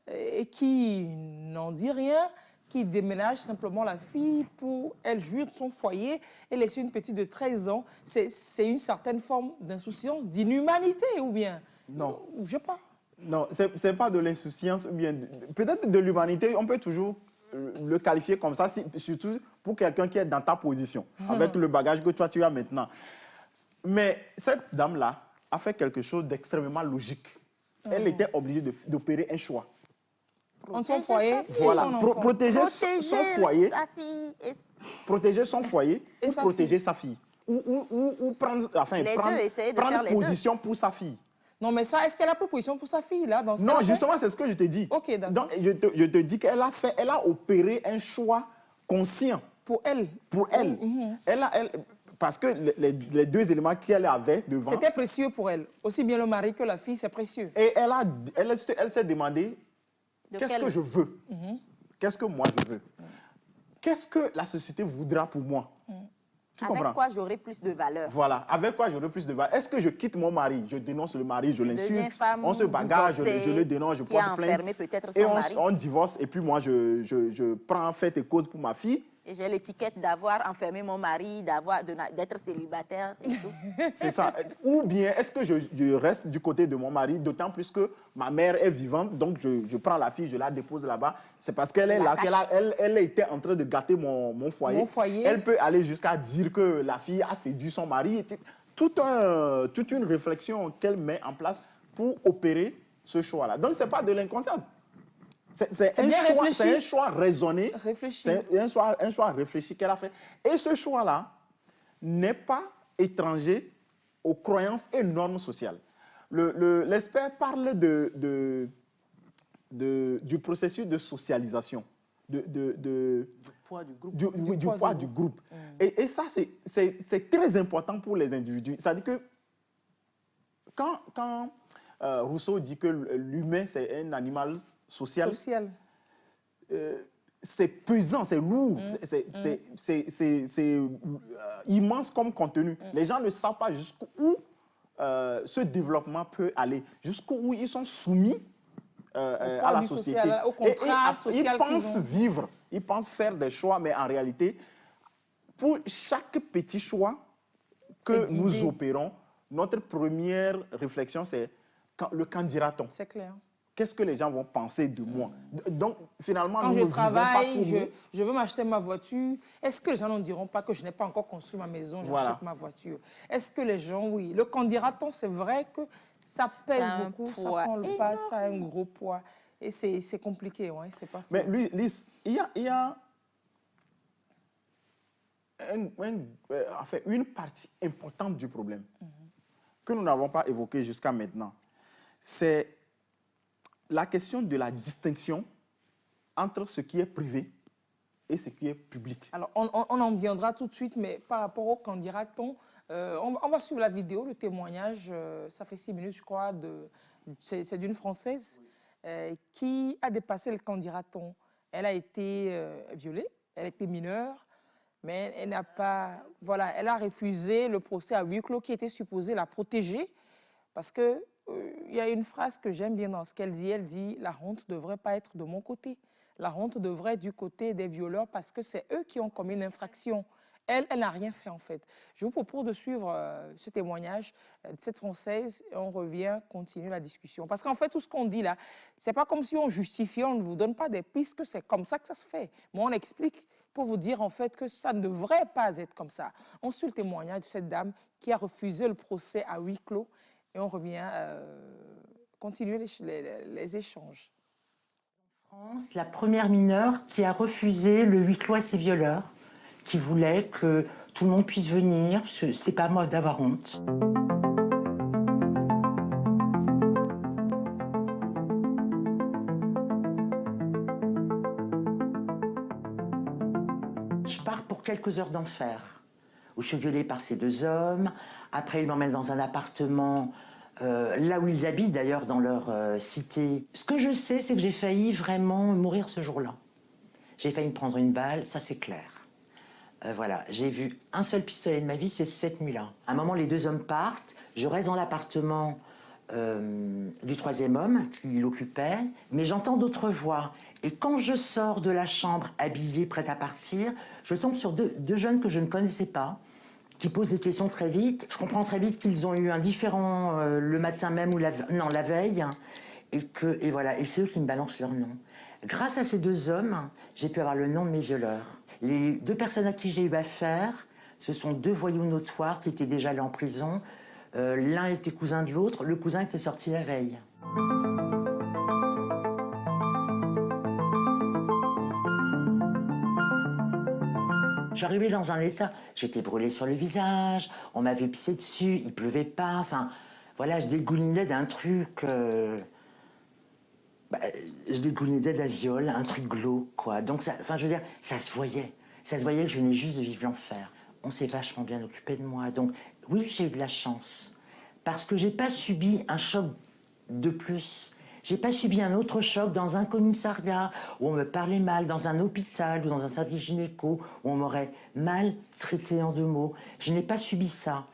et qui n'en dit rien, qui déménage simplement la fille pour elle jouir de son foyer et laisser une petite de 13 ans. C'est une certaine forme d'insouciance, d'inhumanité ou bien? Non. Je sais pas. Non, c'est pas de l'insouciance ou bien peut-être de l'humanité. On peut toujours le qualifier comme ça, surtout pour quelqu'un qui est dans ta position, avec le bagage que toi tu as maintenant. Mais cette dame-là a fait quelque chose d'extrêmement logique. Elle était obligée d'opérer un choix. En son foyer, Voilà, protéger son foyer, sa fille protéger son foyer Et ou sa protéger sa fille. Ou prendre, enfin, Les deux, essayer de faire prendre les deux. position pour sa fille. Non, mais ça, est-ce qu'elle a pris position pour sa fille, là, dans ce Non, qu'elle a fait? justement, c'est ce que je te dis. Ok, d'accord. Donc, je te dis qu'elle a opéré un choix conscient Pour elle. pour elle. Parce que les deux éléments qu'elle avait devant, C'était précieux pour elle. Aussi bien le mari que la fille, c'est précieux. et elle s'est demandé, qu'est-ce que je veux? Qu'est-ce que moi je veux? Qu'est-ce que la société voudra pour moi? Tu Avec comprends? quoi j'aurai plus de valeur? Voilà, avec quoi j'aurai plus de valeur? Est-ce que je quitte mon mari, je dénonce le mari, je deviens l'insulte, femme on se bagarre, je le dénonce, je qui a porte plainte, enfermé peut-être son et mari. on divorce, et puis moi je prends fait et cause pour ma fille. Et j'ai l'étiquette d'avoir enfermé mon mari, d'être célibataire et tout. C'est ça. Ou bien est-ce que je reste du côté de mon mari, d'autant plus que ma mère est vivante, donc je prends la fille, je la dépose là-bas. C'est parce qu'elle est là, elle était en train de gâter mon foyer. Mon foyer. Elle peut aller jusqu'à dire que la fille a séduit son mari. Toute une réflexion qu'elle met en place pour opérer ce choix-là. Donc, ce n'est pas de l'inconscience. C'est un choix raisonné, c'est un choix réfléchi qu'elle a fait. Et ce choix-là n'est pas étranger aux croyances et normes sociales. L'expert parle du processus de socialisation, du poids du groupe. Et ça, c'est très important pour les individus. C'est-à-dire que quand Rousseau dit que l'humain, c'est un animal social. C'est pesant, c'est lourd, c'est immense comme contenu. Les gens ne savent pas jusqu'où ce développement peut aller, jusqu'où ils sont soumis à la société. Social, au contrat social ils pensent vivre, ils pensent faire des choix, mais en réalité, pour chaque petit choix que nous opérons, notre première réflexion, c'est le qu'en dira-t-on? C'est clair. Qu'est-ce que les gens vont penser de moi? Donc, finalement, quand nous je ne vivons pas travaille, pour nous. je veux m'acheter ma voiture. Est-ce que les gens ne diront pas que je n'ai pas encore construit ma maison, j'achète ma voiture? Est-ce que les gens, oui. Le qu'en dira-t-on, c'est vrai que ça pèse beaucoup, ça prend le pas, ça a un gros poids. Et c'est compliqué, ouais, c'est pas Mais Lys, il y a une partie importante du problème que nous n'avons pas évoquée jusqu'à maintenant. C'est la question de la distinction entre ce qui est privé et ce qui est public. Alors, on en viendra tout de suite, mais par rapport au qu'en dira-t-on, on va suivre la vidéo, le témoignage, ça fait 6 minutes, je crois, c'est d'une Française qui a dépassé le qu'en dira-t-on. Elle a été violée, elle était mineure, mais elle n'a pas... Voilà, elle a refusé le procès à huis clos qui était supposé la protéger parce que il y a une phrase que j'aime bien dans ce qu'elle dit. Elle dit « La honte ne devrait pas être de mon côté. La honte devrait être du côté des violeurs parce que c'est eux qui ont commis une infraction. » Elle n'a rien fait en fait. Je vous propose de suivre ce témoignage de cette Française et on revient, continue la discussion. Parce qu'en fait, tout ce qu'on dit là, c'est pas comme si on justifiait, on ne vous donne pas des pistes que c'est comme ça que ça se fait. Mais on explique pour vous dire en fait que ça ne devrait pas être comme ça. On suit le témoignage de cette dame qui a refusé le procès à huis clos. Et on revient continuer les échanges. En France, la première mineure qui a refusé le huis clos à ses violeurs, qui voulait que tout le monde puisse venir. C'est pas à moi d'avoir honte. Je pars pour quelques heures d'enfer, où je suis violée par ces 2 hommes. Après, ils m'emmènent dans un appartement, là où ils habitent d'ailleurs, dans leur cité. Ce que je sais, c'est que j'ai failli vraiment mourir ce jour-là. j'ai failli me prendre une balle, ça c'est clair. Voilà, j'ai vu un seul pistolet de ma vie, c'est cette nuit-là. À un moment, les deux hommes partent, je reste dans l'appartement du troisième homme qui l'occupait, mais j'entends d'autres voix. Et quand je sors de la chambre habillée, prête à partir, je tombe sur deux jeunes que je ne connaissais pas, qui posent des questions très vite. Je comprends très vite qu'ils ont eu un différend le matin même ou la veille, et voilà, et c'est eux qui me balancent leur nom. Grâce à ces deux hommes, j'ai pu avoir le nom de mes violeurs. Les deux personnes à qui j'ai eu affaire, ce sont deux voyous notoires qui étaient déjà allés en prison. L'un était cousin de l'autre, le cousin était sorti la veille. J'arrivais dans un état, j'étais brûlée sur le visage, on m'avait pissé dessus, il pleuvait pas, enfin, voilà, je dégoulinais d'un truc... je dégoulinais d'un viol, un truc glauque, quoi. Donc, ça, enfin, je veux dire, ça se voyait. Ça se voyait que je venais juste de vivre l'enfer. On s'est vachement bien occupé de moi. Donc, oui, j'ai eu de la chance. Parce que j'ai pas subi un choc de plus. J'ai pas subi un autre choc dans un commissariat où on me parlait mal, dans un hôpital ou dans un service gynéco où on m'aurait mal traité en 2 mots. Je n'ai pas subi ça.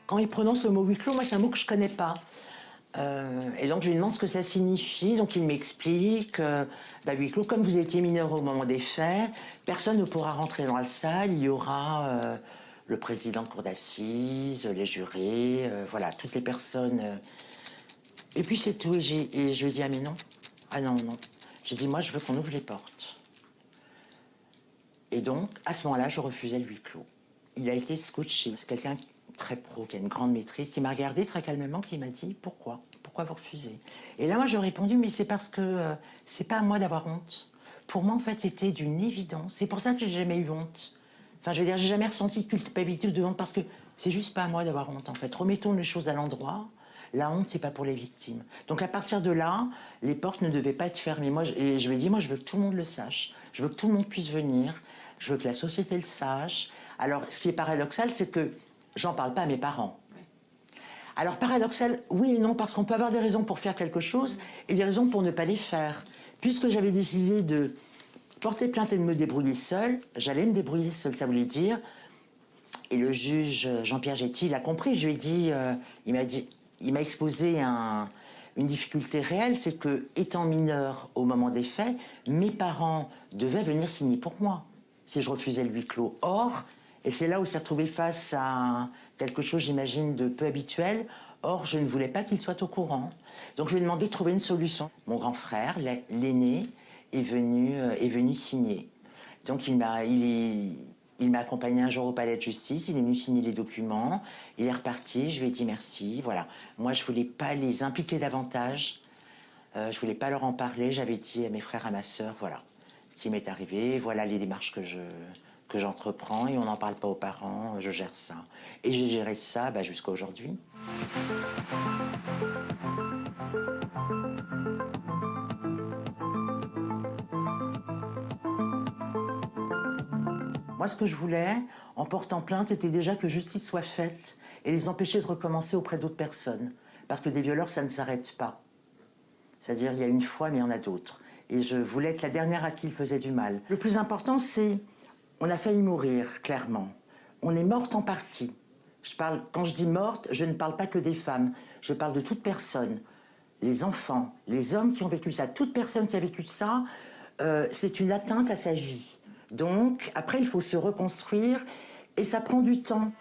Quand il prononce le mot huis clos, moi c'est un mot que je connais pas. Et donc je lui demande ce que ça signifie, donc il m'explique, huis clos, comme vous étiez mineur au moment des faits, personne ne pourra rentrer dans la salle, il y aura le président de cour d'assises, les jurés, voilà, toutes les personnes. Et puis c'est tout, et je lui ai dit, ah mais non, ah non, non. J'ai dit, moi je veux qu'on ouvre les portes. Et donc, à ce moment-là, je refusais le huis clos. Il a été scotché, c'est quelqu'un très pro, qui a une grande maîtrise, qui m'a regardé très calmement, qui m'a dit « Pourquoi ? Pourquoi vous refusez ?» Et là, moi, je lui ai répondu « Mais c'est parce que c'est pas à moi d'avoir honte. » Pour moi, en fait, c'était d'une évidence. C'est pour ça que j'ai jamais eu honte. Enfin, je veux dire, j'ai jamais ressenti de culpabilité ou de honte, parce que c'est juste pas à moi d'avoir honte, en fait. Remettons les choses à l'endroit. La honte, c'est pas pour les victimes. Donc, à partir de là, les portes ne devaient pas être fermées. Moi, et je lui ai dit « Moi, je veux que tout le monde le sache. Je veux que tout le monde puisse venir. Je veux que la société le sache. » Alors, ce qui est paradoxal, c'est que j'en parle pas à mes parents. Alors, paradoxal, oui et non, parce qu'on peut avoir des raisons pour faire quelque chose et des raisons pour ne pas les faire. Puisque j'avais décidé de porter plainte et de me débrouiller seule, j'allais me débrouiller seule, ça voulait dire. Et le juge Jean-Pierre Jetty l'a compris, je lui ai dit, il m'a exposé une difficulté réelle, c'est que, étant mineure au moment des faits, mes parents devaient venir signer pour moi, si je refusais le huis clos. Or, et c'est là où il s'est retrouvé face à quelque chose, j'imagine, de peu habituel. Or, je ne voulais pas qu'il soit au courant. Donc, je lui ai demandé de trouver une solution. Mon grand frère, l'aîné, est venu signer. Donc, il m'a accompagné un jour au palais de justice, il est venu signer les documents, il est reparti, je lui ai dit merci, voilà. Moi, je ne voulais pas les impliquer davantage, je ne voulais pas leur en parler, j'avais dit à mes frères, à ma sœur, voilà ce qui m'est arrivé, voilà les démarches que j'entreprends et on n'en parle pas aux parents, je gère ça. Et j'ai géré ça jusqu'à aujourd'hui. Moi, ce que je voulais, en portant plainte, c'était déjà que justice soit faite et les empêcher de recommencer auprès d'autres personnes. Parce que des violeurs, ça ne s'arrête pas. C'est-à-dire, il y a une fois, mais il y en a d'autres. Et je voulais être la dernière à qui il faisait du mal. Le plus important, c'est... On a failli mourir, clairement. On est morte en partie. Quand je dis morte, je ne parle pas que des femmes. Je parle de toute personne. Les enfants, les hommes qui ont vécu ça. Toute personne qui a vécu ça, c'est une atteinte à sa vie. Donc, après, il faut se reconstruire et ça prend du temps.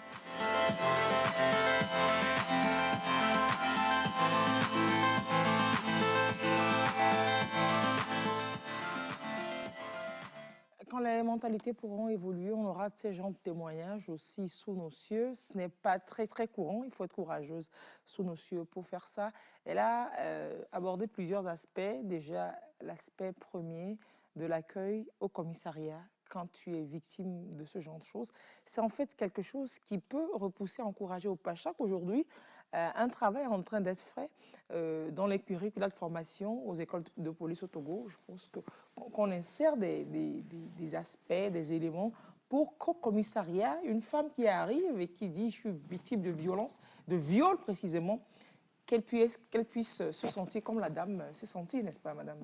Quand les mentalités pourront évoluer, on aura de ces genres de témoignages aussi sous nos cieux. Ce n'est pas très courant, il faut être courageuse sous nos cieux pour faire ça. Elle a abordé plusieurs aspects. Déjà, l'aspect premier de l'accueil au commissariat quand tu es victime de ce genre de choses. C'est en fait quelque chose qui peut repousser, encourager au Pachak. Aujourd'hui, un travail est en train d'être fait dans les curricula de formation aux écoles de police au Togo. Je pense qu'on insère des aspects, des éléments pour qu'au commissariat, une femme qui arrive et qui dit « je suis victime de violence, de viol précisément », qu'elle puisse se sentir comme la dame s'est sentie, n'est-ce pas, madame?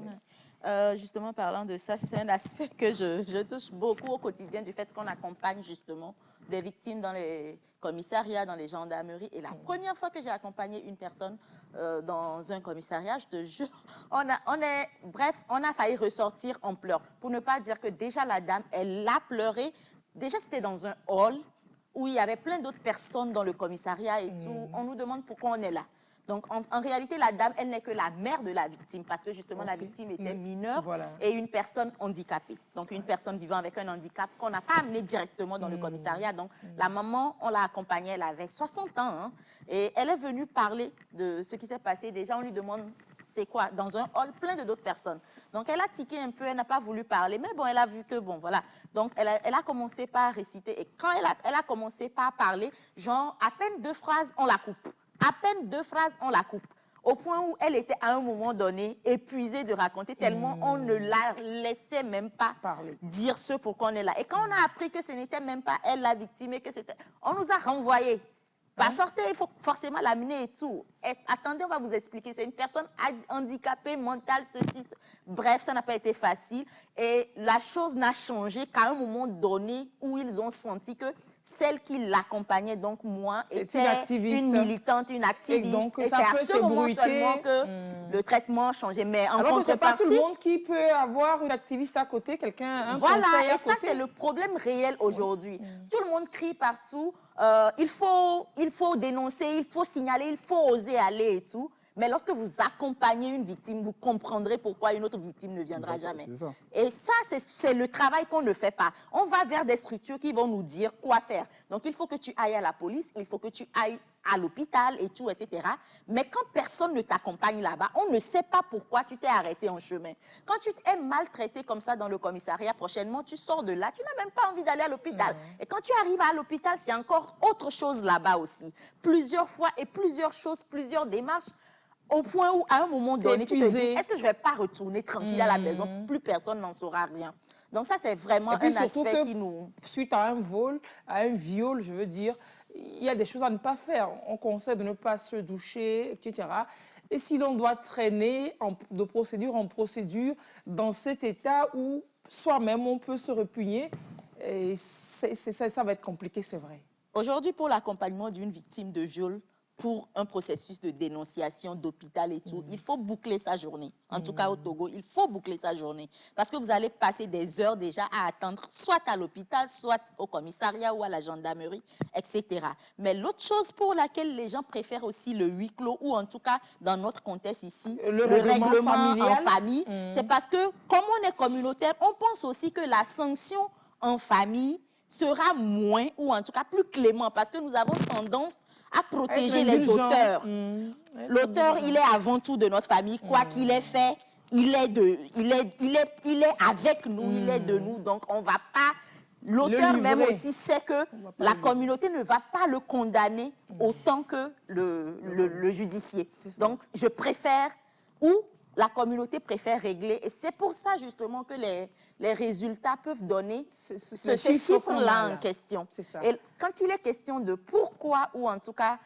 Justement, parlant de ça, c'est un aspect que je touche beaucoup au quotidien, du fait qu'on accompagne justement des victimes dans les commissariats, dans les gendarmeries. Et la première fois que j'ai accompagné une personne dans un commissariat, je te jure, on a failli ressortir en pleurs. Pour ne pas dire que déjà la dame, elle a pleuré. Déjà, c'était dans un hall où il y avait plein d'autres personnes dans le commissariat et tout. On nous demande pourquoi on est là. Donc, en réalité, la dame, elle n'est que la mère de la victime parce que justement, la victime était mineure et une personne handicapée. Donc, une personne vivant avec un handicap qu'on n'a pas amené directement dans le commissariat. Donc, la maman, on l'a accompagnée, elle avait 60 ans. Hein, et elle est venue parler de ce qui s'est passé. Déjà, on lui demande, c'est quoi? Dans un hall, plein d'autres personnes. Donc, elle a tiqué un peu, elle n'a pas voulu parler. Mais bon, elle a vu que, bon, voilà. Donc, elle a commencé par réciter. Et quand elle a commencé par parler, genre, à peine 2 phrases, on la coupe. À peine 2 phrases, on la coupe. Au point où elle était à un moment donné épuisée de raconter, tellement on ne la laissait même pas dire ce pour qu'on est là. Et quand on a appris que ce n'était même pas elle la victime, et que c'était, on nous a renvoyés. Sortez, il faut forcément l'amener et tout. Et, attendez, on va vous expliquer. C'est une personne handicapée, mentale, ceci. Bref, ça n'a pas été facile. Et la chose n'a changé qu'à un moment donné où ils ont senti que celle qui l'accompagnait, donc moi, était une militante, une activiste. Et c'est à ce moment seulement que le traitement a changé. Mais en Alors que ce n'est pas contrepartie, tout le monde qui peut avoir une activiste à côté, quelqu'un, un conseil à côté. ça, c'est le problème réel aujourd'hui. Tout le monde crie partout. Il faut dénoncer, il faut signaler, il faut oser aller et tout. Mais lorsque vous accompagnez une victime, vous comprendrez pourquoi une autre victime ne viendra jamais. Et ça, c'est le travail qu'on ne fait pas. On va vers des structures qui vont nous dire quoi faire. Donc, il faut que tu ailles à la police, il faut que tu ailles à l'hôpital et tout, etc. Mais quand personne ne t'accompagne là-bas, on ne sait pas pourquoi tu t'es arrêté en chemin. Quand tu es maltraité comme ça dans le commissariat, prochainement, tu sors de là, tu n'as même pas envie d'aller à l'hôpital. Et quand tu arrives à l'hôpital, c'est encore autre chose là-bas aussi. Plusieurs fois et plusieurs choses, plusieurs démarches, au point où, à un moment donné, tu te dis, est-ce que je ne vais pas retourner tranquille à la maison? Plus personne n'en saura rien. Donc ça, c'est vraiment un aspect qui nous... Suite à un vol, à un viol, je veux dire, il y a des choses à ne pas faire. On conseille de ne pas se doucher, etc. Et si l'on doit traîner de procédure en procédure dans cet état où soi-même on peut se repugner, et ça va être compliqué, c'est vrai. Aujourd'hui, pour l'accompagnement d'une victime de viol, pour un processus de dénonciation d'hôpital et tout, il faut boucler sa journée. En tout cas, au Togo, il faut boucler sa journée. Parce que vous allez passer des heures déjà à attendre, soit à l'hôpital, soit au commissariat ou à la gendarmerie, etc. Mais l'autre chose pour laquelle les gens préfèrent aussi le huis clos, ou en tout cas, dans notre contexte ici, le règlement en famille, c'est parce que, comme on est communautaire, on pense aussi que la sanction en famille sera moins, ou en tout cas plus clément, parce que nous avons tendance à protéger les auteurs. L'auteur, il est avant tout de notre famille, quoi qu'il ait fait, il est avec nous, il est de nous, donc on ne va pas... L'auteur même aussi sait que la communauté ne va pas le condamner autant que le judiciaire. Donc, je préfère, ou la communauté préfère régler, et c'est pour ça justement que les résultats peuvent donner ce chiffre-là en question. Et quand il est question de pourquoi, ou en tout cas,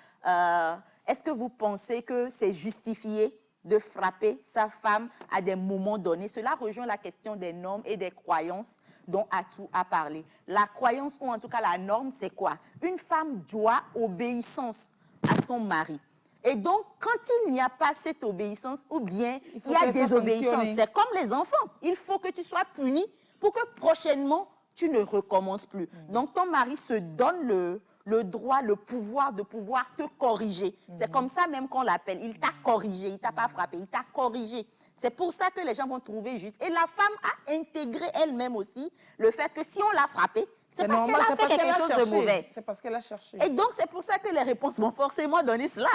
est-ce que vous pensez que c'est justifié de frapper sa femme à des moments donnés? Cela rejoint la question des normes et des croyances dont Atou a parlé. La croyance, ou en tout cas la norme, c'est quoi? Une femme doit obéissance à son mari. Et donc, quand il n'y a pas cette obéissance, ou bien il y a désobéissance, c'est comme les enfants. Il faut que tu sois puni pour que prochainement, tu ne recommences plus. Donc, ton mari se donne le droit, le pouvoir de pouvoir te corriger. C'est comme ça même qu'on l'appelle. Il t'a corrigé, il ne t'a pas frappé, il t'a corrigé. C'est pour ça que les gens vont trouver juste. Et la femme a intégré elle-même aussi le fait que si on l'a frappée, c'est parce qu'elle a fait quelque chose de mauvais. C'est parce qu'elle a cherché. Et donc, c'est pour ça que les réponses vont forcément donner cela.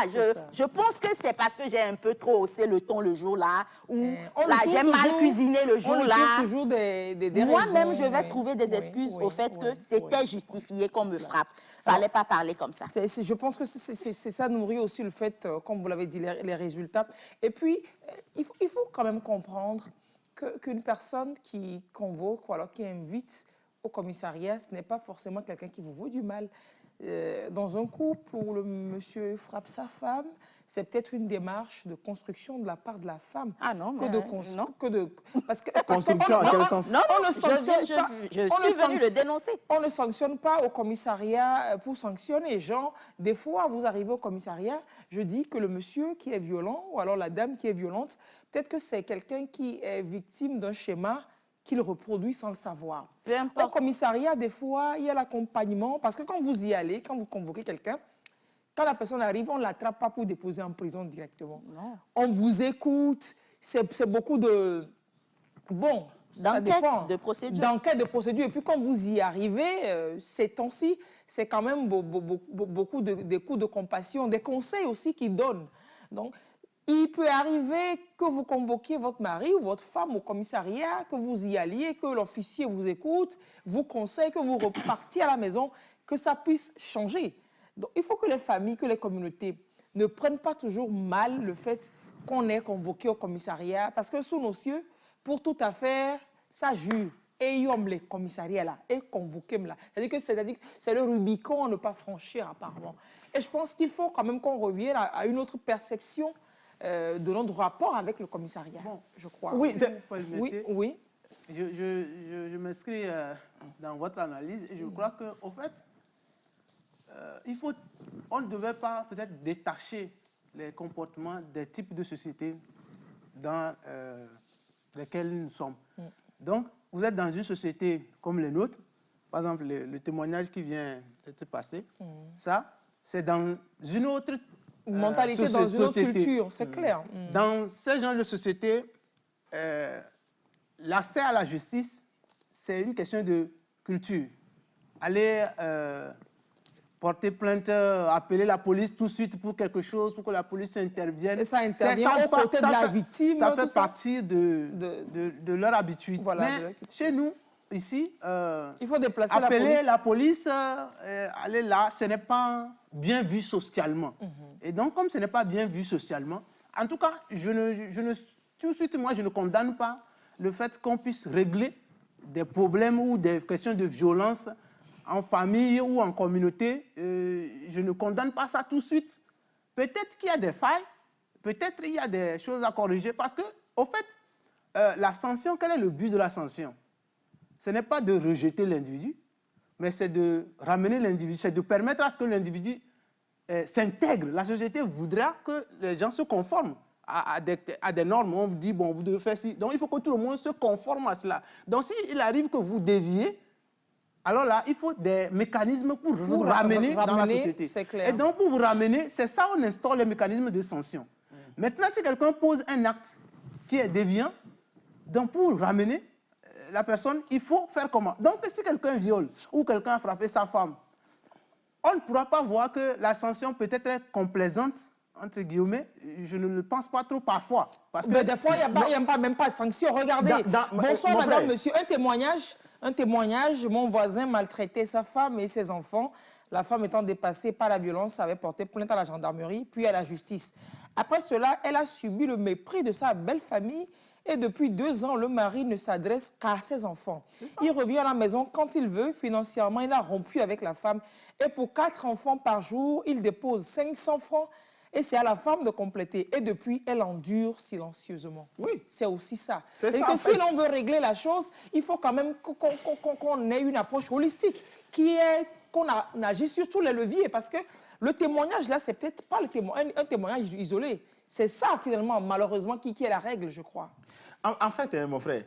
Je pense que c'est parce que j'ai un peu trop haussé le ton le jour-là, ou j'ai mal cuisiné le jour-là. Moi-même, je vais trouver des excuses au fait que c'était justifié qu'on me frappe. Il ne fallait pas parler comme ça. Je pense que ça nourrit aussi le fait, comme vous l'avez dit, les résultats. Et puis, il faut quand même comprendre qu'une personne qui convoque ou alors qui invite au commissariat, ce n'est pas forcément quelqu'un qui vous veut du mal. Dans un couple où le monsieur frappe sa femme, c'est peut-être une démarche de construction de la part de la femme. Ah non, mais non. Parce que, Construction à quel sens? Non, on ne sanctionne pas. Je suis venue le dénoncer. On ne sanctionne pas au commissariat pour sanctionner. Genre, des fois, vous arrivez au commissariat, je dis que le monsieur qui est violent, ou alors la dame qui est violente, peut-être que c'est quelqu'un qui est victime d'un schéma qu'il reproduit sans le savoir. Peu importe. Au commissariat, des fois, il y a l'accompagnement, parce que quand vous y allez, quand vous convoquez quelqu'un, quand la personne arrive, on ne l'attrape pas pour déposer en prison directement. Non. On vous écoute, c'est beaucoup de... Bon, d'enquête, de procédure. D'enquête, de procédure. Et puis quand vous y arrivez, ces temps-ci, c'est quand même beaucoup de coups de compassion, des conseils aussi qu'ils donnent. Donc, il peut arriver que vous convoquiez votre mari ou votre femme au commissariat, que vous y alliez, que l'officier vous écoute, vous conseille, que vous repartiez à la maison, que ça puisse changer. Donc, il faut que les familles, que les communautés ne prennent pas toujours mal le fait qu'on est convoqué au commissariat, parce que sous nos cieux, pour toute affaire, ça jure. Et il y a les commissariats là, et convoqué là. C'est-à-dire que c'est le Rubicon à ne pas franchir apparemment. Et je pense qu'il faut quand même qu'on revienne à une autre perception de notre rapport avec le commissariat, bon, je crois. Oui, oui. Je m'inscris dans votre analyse et je crois qu'au fait, on ne devait pas peut-être détacher les comportements des types de sociétés dans lesquelles nous sommes. Donc, vous êtes dans une société comme les nôtres, par exemple, le témoignage qui vient d'être passé, ça, c'est dans une autre mentalité, dans une autre culture, c'est clair. Dans ce genre de société, l'accès à la justice, c'est une question de culture. Aller porter plainte, appeler la police tout de suite pour quelque chose, pour que la police intervienne. Et ça intervient aux côtés de la victime. Ça fait partie de leur habitude. Voilà, mais chez nous, ici, il faut déplacer appeler la police, aller là, ce n'est pas bien vu socialement. Et donc, comme ce n'est pas bien vu socialement, en tout cas, tout de suite, moi, je ne condamne pas le fait qu'on puisse régler des problèmes ou des questions de violence en famille ou en communauté. Je ne condamne pas ça tout de suite. Peut-être qu'il y a des failles, peut-être qu'il y a des choses à corriger, parce que, au fait, la sanction, quel est le but de la sanction? Ce n'est pas de rejeter l'individu, mais c'est de ramener l'individu, c'est de permettre à ce que l'individu s'intègre. La société voudra que les gens se conforment à des normes. On vous dit, bon, vous devez faire ci. Donc, il faut que tout le monde se conforme à cela. Donc, s'il arrive que vous déviez, alors là, il faut des mécanismes pour vous ramener dans la société. Clair. Et donc, pour vous ramener, c'est ça, on instaure les mécanismes de sanction. Maintenant, si quelqu'un pose un acte qui est déviant, donc pour ramener la personne, il faut faire comment? Donc, si quelqu'un viole ou quelqu'un a frappé sa femme, on ne pourra pas voir que la sanction peut être complaisante, entre guillemets. Je ne le pense pas trop parfois. Parce que des fois, il n'y a même pas de sanction. Regardez, bonsoir madame, monsieur, un témoignage, mon voisin maltraitait sa femme et ses enfants. La femme étant dépassée par la violence avait porté plainte à la gendarmerie, puis à la justice. Après cela, elle a subi le mépris de sa belle famille. Et depuis 2 ans, le mari ne s'adresse qu'à ses enfants. Il revient à la maison quand il veut. Financièrement, il a rompu avec la femme. Et pour 4 enfants par jour, il dépose 500 francs. Et c'est à la femme de compléter. Et depuis, elle endure silencieusement. Oui. C'est aussi ça. C'est ça, que si l'on veut régler la chose, il faut quand même qu'on ait une approche holistique, qui est qu'on agisse sur tous les leviers. Parce que le témoignage, là, c'est peut-être pas un témoignage isolé. C'est ça, finalement, malheureusement, qui est la règle, je crois. En fait, mon frère,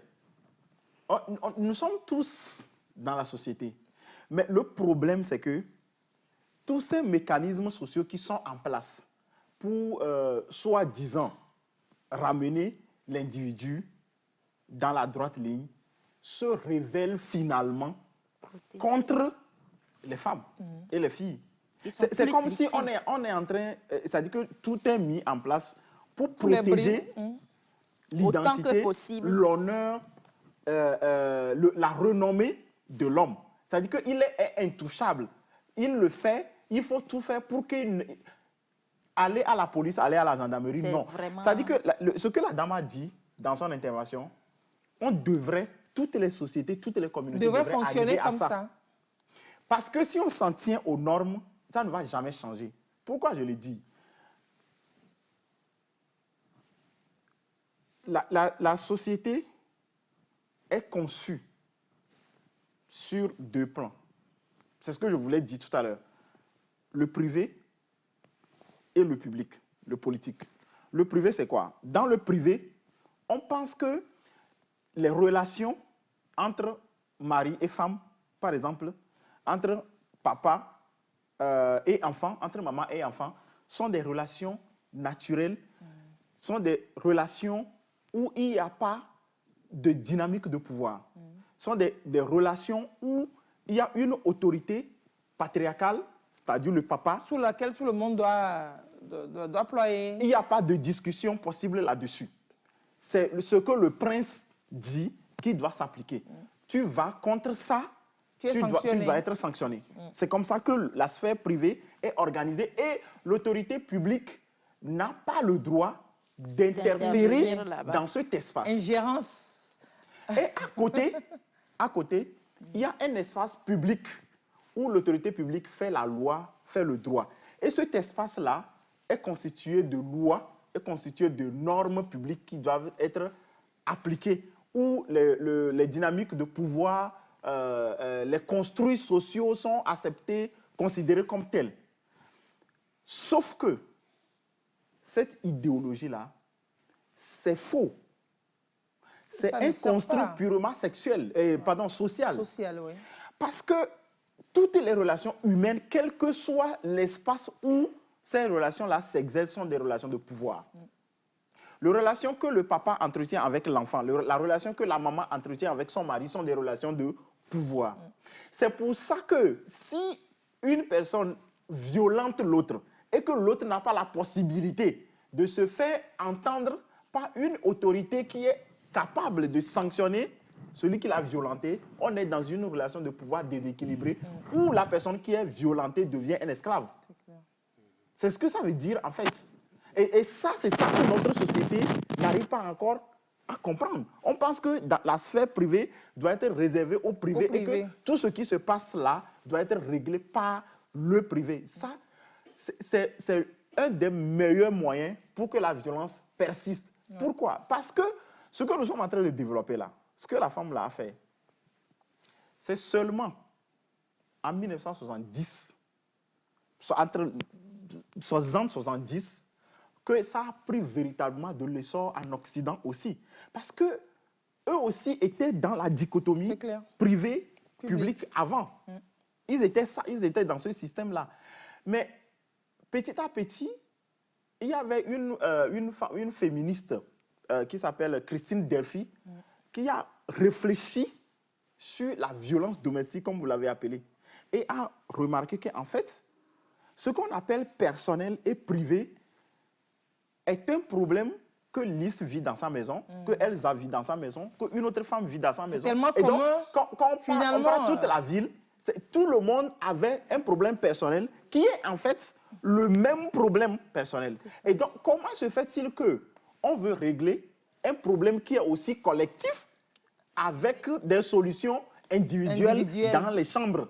nous sommes tous dans la société. Mais le problème, c'est que tous ces mécanismes sociaux qui sont en place pour, soi-disant, ramener l'individu dans la droite ligne, se révèlent finalement contre les femmes et les filles. C'est comme si on est en train, c'est-à-dire que tout est mis en place pour protéger l'identité, l'honneur, la renommée de l'homme. C'est-à-dire qu'il est intouchable. Il le fait, il faut tout faire pour aller à la police, aller à la gendarmerie, non. C'est-à-dire que ce que la dame a dit dans son intervention, on devrait toutes les sociétés, toutes les communautés devrait devraient fonctionner arriver à comme ça. Parce que si on s'en tient aux normes, ça ne va jamais changer. Pourquoi je le dis? La société est conçue sur deux plans. C'est ce que je voulais dire tout à l'heure. Le privé et le public, le politique. Le privé, c'est quoi? Dans le privé, on pense que les relations entre mari et femme, par exemple, entre papa et enfant, entre maman et enfant, sont des relations naturelles, sont des relations où il n'y a pas de dynamique de pouvoir. Sont des relations où il y a une autorité patriarcale, c'est-à-dire le papa, Sous laquelle tout le monde doit ployer. il n'y a pas de discussion possible là-dessus. C'est ce que le prince dit qui doit s'appliquer. Tu vas contre ça, tu dois être sanctionné. C'est comme ça que la sphère privée est organisée et l'autorité publique n'a pas le droit d'interférer dans cet espace. Ingérence. Et à côté, il y a un espace public où l'autorité publique fait la loi, fait le droit. Et cet espace-là est constitué de lois, est constitué de normes publiques qui doivent être appliquées, où les dynamiques de pouvoir, les construits sociaux sont acceptés, considérés comme tels. Sauf que cette idéologie-là, c'est faux. C'est un construit purement sexuel, social. Social, oui. Parce que toutes les relations humaines, quel que soit l'espace où ces relations-là s'exercent, sont des relations de pouvoir. Les relations que le papa entretient avec l'enfant, la relation que la maman entretient avec son mari sont des relations de pouvoir. C'est pour ça que si une personne violente l'autre et que l'autre n'a pas la possibilité de se faire entendre par une autorité qui est capable de sanctionner celui qui l'a violenté, on est dans une relation de pouvoir déséquilibrée où la personne qui est violentée devient un esclave. C'est ce que ça veut dire en fait. Et ça, c'est ça que notre société n'arrive pas encore à comprendre. On pense que la sphère privée doit être réservée au privé et que tout ce qui se passe là doit être réglé par le privé. Ça, c'est un des meilleurs moyens pour que la violence persiste. Ouais. Pourquoi? Parce que ce que nous sommes en train de développer là, ce que la femme là a fait, c'est seulement en 1970, entre 60 et 70, que ça a pris véritablement de l'essor en Occident aussi. Parce que eux aussi étaient dans la dichotomie privé-public avant. Ils étaient dans ce système-là. Mais petit à petit, il y avait une féministe qui s'appelle Christine Delphi qui a réfléchi sur la violence domestique, comme vous l'avez appelé, et a remarqué qu'en fait, ce qu'on appelle personnel et privé est un problème que Lys vit dans sa maison, que Elsa vit dans sa maison, qu'une autre femme vit dans sa maison. Et donc, quand on prend toute la ville, tout le monde avait un problème personnel qui est en fait le même problème personnel. Et donc, comment se fait-il qu'on veut régler un problème qui est aussi collectif avec des solutions individuelles dans les chambres?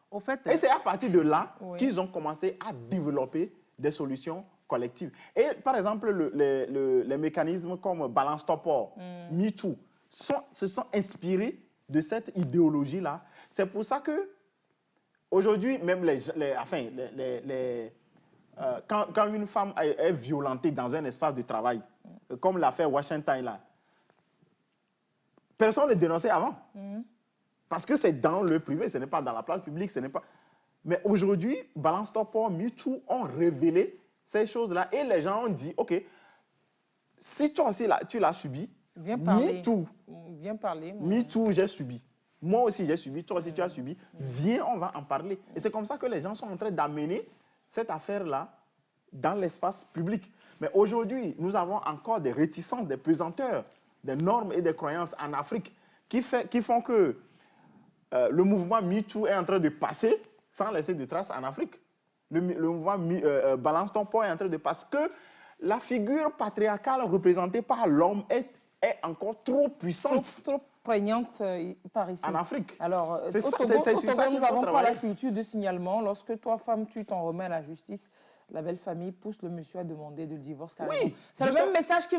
Au fait, et c'est à partir de là qu'ils ont commencé à développer des solutions collectives. Et par exemple, les mécanismes comme Balance Ton Port, MeToo, se sont inspirés de cette idéologie-là. C'est pour ça que aujourd'hui, même quand une femme est violentée dans un espace de travail, comme l'a fait Washington là, personne ne dénonçait avant. Parce que c'est dans le privé, ce n'est pas dans la place publique, ce n'est pas... Mais aujourd'hui, Balance Ton Port, MeToo ont révélé ces choses-là et les gens ont dit, OK, si toi aussi tu l'as subi, MeToo, MeToo, j'ai subi. Moi aussi, j'ai subi, toi aussi, tu as subi. Viens, on va en parler. Et c'est comme ça que les gens sont en train d'amener cette affaire-là dans l'espace public. Mais aujourd'hui, nous avons encore des réticences, des pesanteurs, des normes et des croyances en Afrique qui font que le mouvement MeToo est en train de passer sans laisser de traces en Afrique. Le mouvement Balance Ton Port est en train de passer. Parce que la figure patriarcale représentée par l'homme est encore trop puissante. prégnante par ici. En Afrique. Alors, C'est au ça, Togo, c'est sur ça qu'il nous faut n'avons pas travailler. la culture de signalement. Lorsque toi, femme, tu t'en remets à la justice, la belle famille pousse le monsieur à demander le divorce carrément. Oui, c'est le même message qui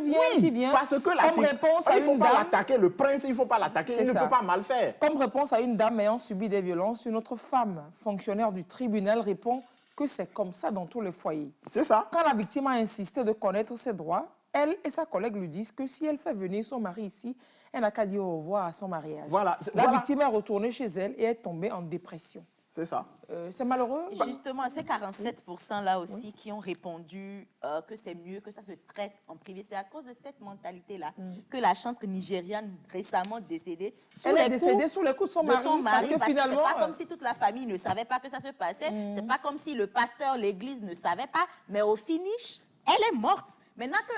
vient, parce que la comme fille, réponse à il ne faut une pas dame. l'attaquer, le prince, il ne faut pas l'attaquer, il ne ça. peut pas mal faire. Comme réponse à une dame ayant subi des violences, une autre femme, fonctionnaire du tribunal, répond que c'est comme ça dans tous les foyers. C'est ça. Quand la victime a insisté de connaître ses droits, elle et sa collègue lui disent que si elle fait venir son mari ici, elle n'a qu'à dire au revoir à son mariage. Voilà. La victime est retournée chez elle et est tombée en dépression. C'est ça. C'est malheureux. Justement, ces 47% là aussi qui ont répondu que c'est mieux que ça se traite en privé. C'est à cause de cette mentalité-là que la chanteuse nigériane récemment décédée Elle est décédée sous les coups de son mari. Parce que finalement, c'est pas comme si toute la famille ne savait pas que ça se passait. C'est pas comme si le pasteur, l'église ne savait pas. Mais au finish, elle est morte. Maintenant que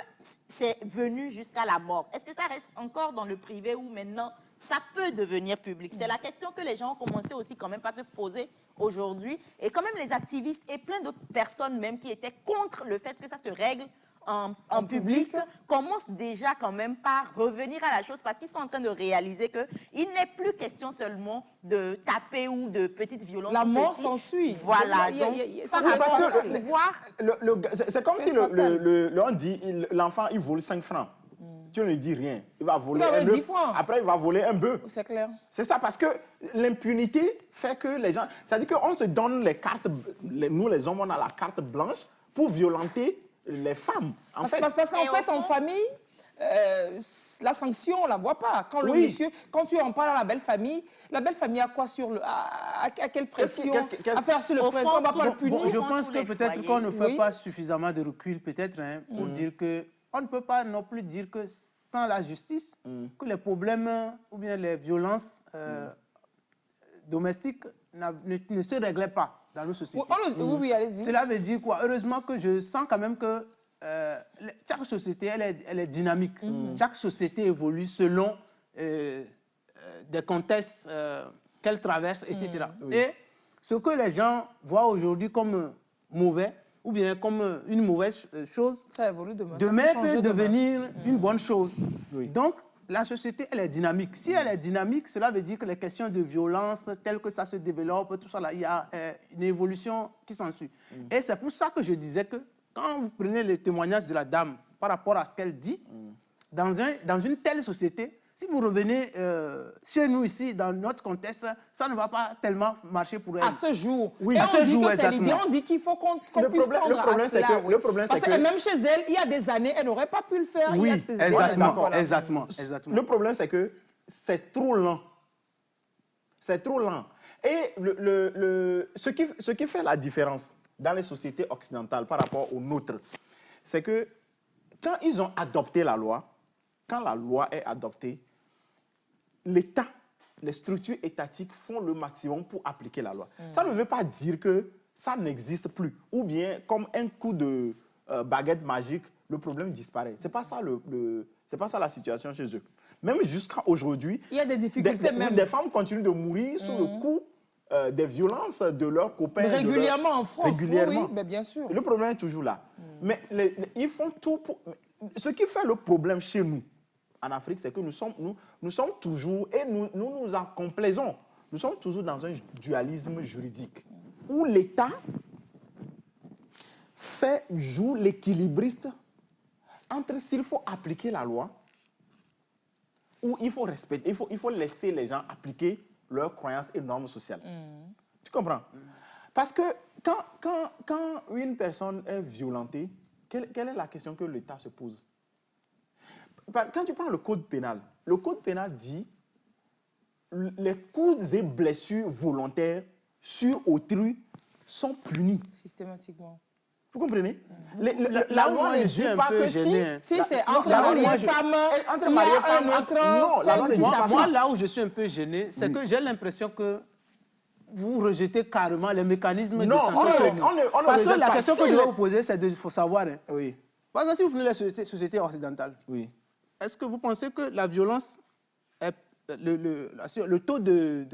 c'est venu jusqu'à la mort, est-ce que ça reste encore dans le privé ou maintenant ça peut devenir public? C'est la question que les gens ont commencé aussi quand même à se poser aujourd'hui. Et quand même les activistes et plein d'autres personnes même qui étaient contre le fait que ça se règle en public commencent déjà quand même par revenir à la chose parce qu'ils sont en train de réaliser qu'il n'est plus question seulement de taper ou de petites violences. La mort s'ensuit. Voilà. C'est comme si on dit l'enfant il vole 5 francs. Tu ne lui dis rien. Il va voler un 10 francs. Après, il va voler un bœuf. C'est clair. C'est ça, parce que l'impunité fait que les gens... C'est-à-dire qu'on se donne les cartes... Nous, les hommes, on a la carte blanche pour violenter les femmes. Parce qu'en fait, en famille, la sanction, on ne la voit pas. Quand le monsieur, quand tu en parles à la belle famille a quoi sur le... À quelle pression à faire sur le président, on ne va pas le punir. Je pense que peut-être qu'on ne fait pas suffisamment de recul, peut-être, pour dire que... On ne peut pas non plus dire que sans la justice, que les problèmes ou bien les violences domestiques ne se réglaient pas dans nos sociétés. Oui, allez-y. Cela veut dire quoi? Heureusement que je sens quand même que chaque société, elle est dynamique. Chaque société évolue selon des contextes qu'elle traverse, etc. Et ce que les gens voient aujourd'hui comme mauvais, ou bien comme une mauvaise chose, ça évolue demain. Demain peut devenir une bonne chose. Donc, la société, elle est dynamique. Si elle est dynamique, cela veut dire que les questions de violence, telles que ça se développe, tout ça, là, il y a une évolution qui s'ensuit. Et c'est pour ça que je disais que quand vous prenez le témoignage de la dame par rapport à ce qu'elle dit, dans une telle société, si vous revenez chez nous ici, dans notre contexte, ça ne va pas tellement marcher pour elle. À ce jour. Oui, à ce jour, exactement. On dit qu'il faut qu'on puisse tendre à cela. Parce que même chez elle, il y a des années, elle n'aurait pas pu le faire. Oui, exactement. Le problème, c'est que c'est trop lent. C'est trop lent. Et ce qui fait la différence dans les sociétés occidentales par rapport aux nôtres, c'est que quand ils ont adopté la loi, quand la loi est adoptée, l'État, les structures étatiques font le maximum pour appliquer la loi. Ça ne veut pas dire que ça n'existe plus. Ou bien, comme un coup de baguette magique, le problème disparaît. Ce n'est pas ça, c'est pas ça la situation chez eux. Même jusqu'à aujourd'hui, il y a des difficultés des femmes continuent de mourir sous le coup des violences de leurs copains. Mais régulièrement en France, régulièrement. Oui, mais bien sûr. Et le problème est toujours là. Mais ils font tout pour... Ce qui fait le problème chez nous, en Afrique, c'est que nous sommes toujours, et nous en complaisons, nous sommes toujours dans un dualisme juridique, où l'État joue l'équilibriste entre s'il faut appliquer la loi, ou il faut respecter, il faut laisser les gens appliquer leurs croyances et normes sociales. Tu comprends? Parce que quand une personne est violentée, quelle est la question que l'État se pose? Quand tu prends le code pénal dit les coups et blessures volontaires sur autrui sont punis. Systématiquement. Vous comprenez? La loi ne dit pas que si c'est entre mari et femme, entre mari et femme, non, la loi ne dit pas. Moi, là où je suis un peu gêné, c'est que j'ai l'impression que vous rejetez carrément les mécanismes de sanction. Parce que la question que je vais vous poser, c'est qu'il faut savoir. Oui. Par exemple, si vous prenez les sociétés occidentales, oui. Est-ce que vous pensez que la violence, le taux de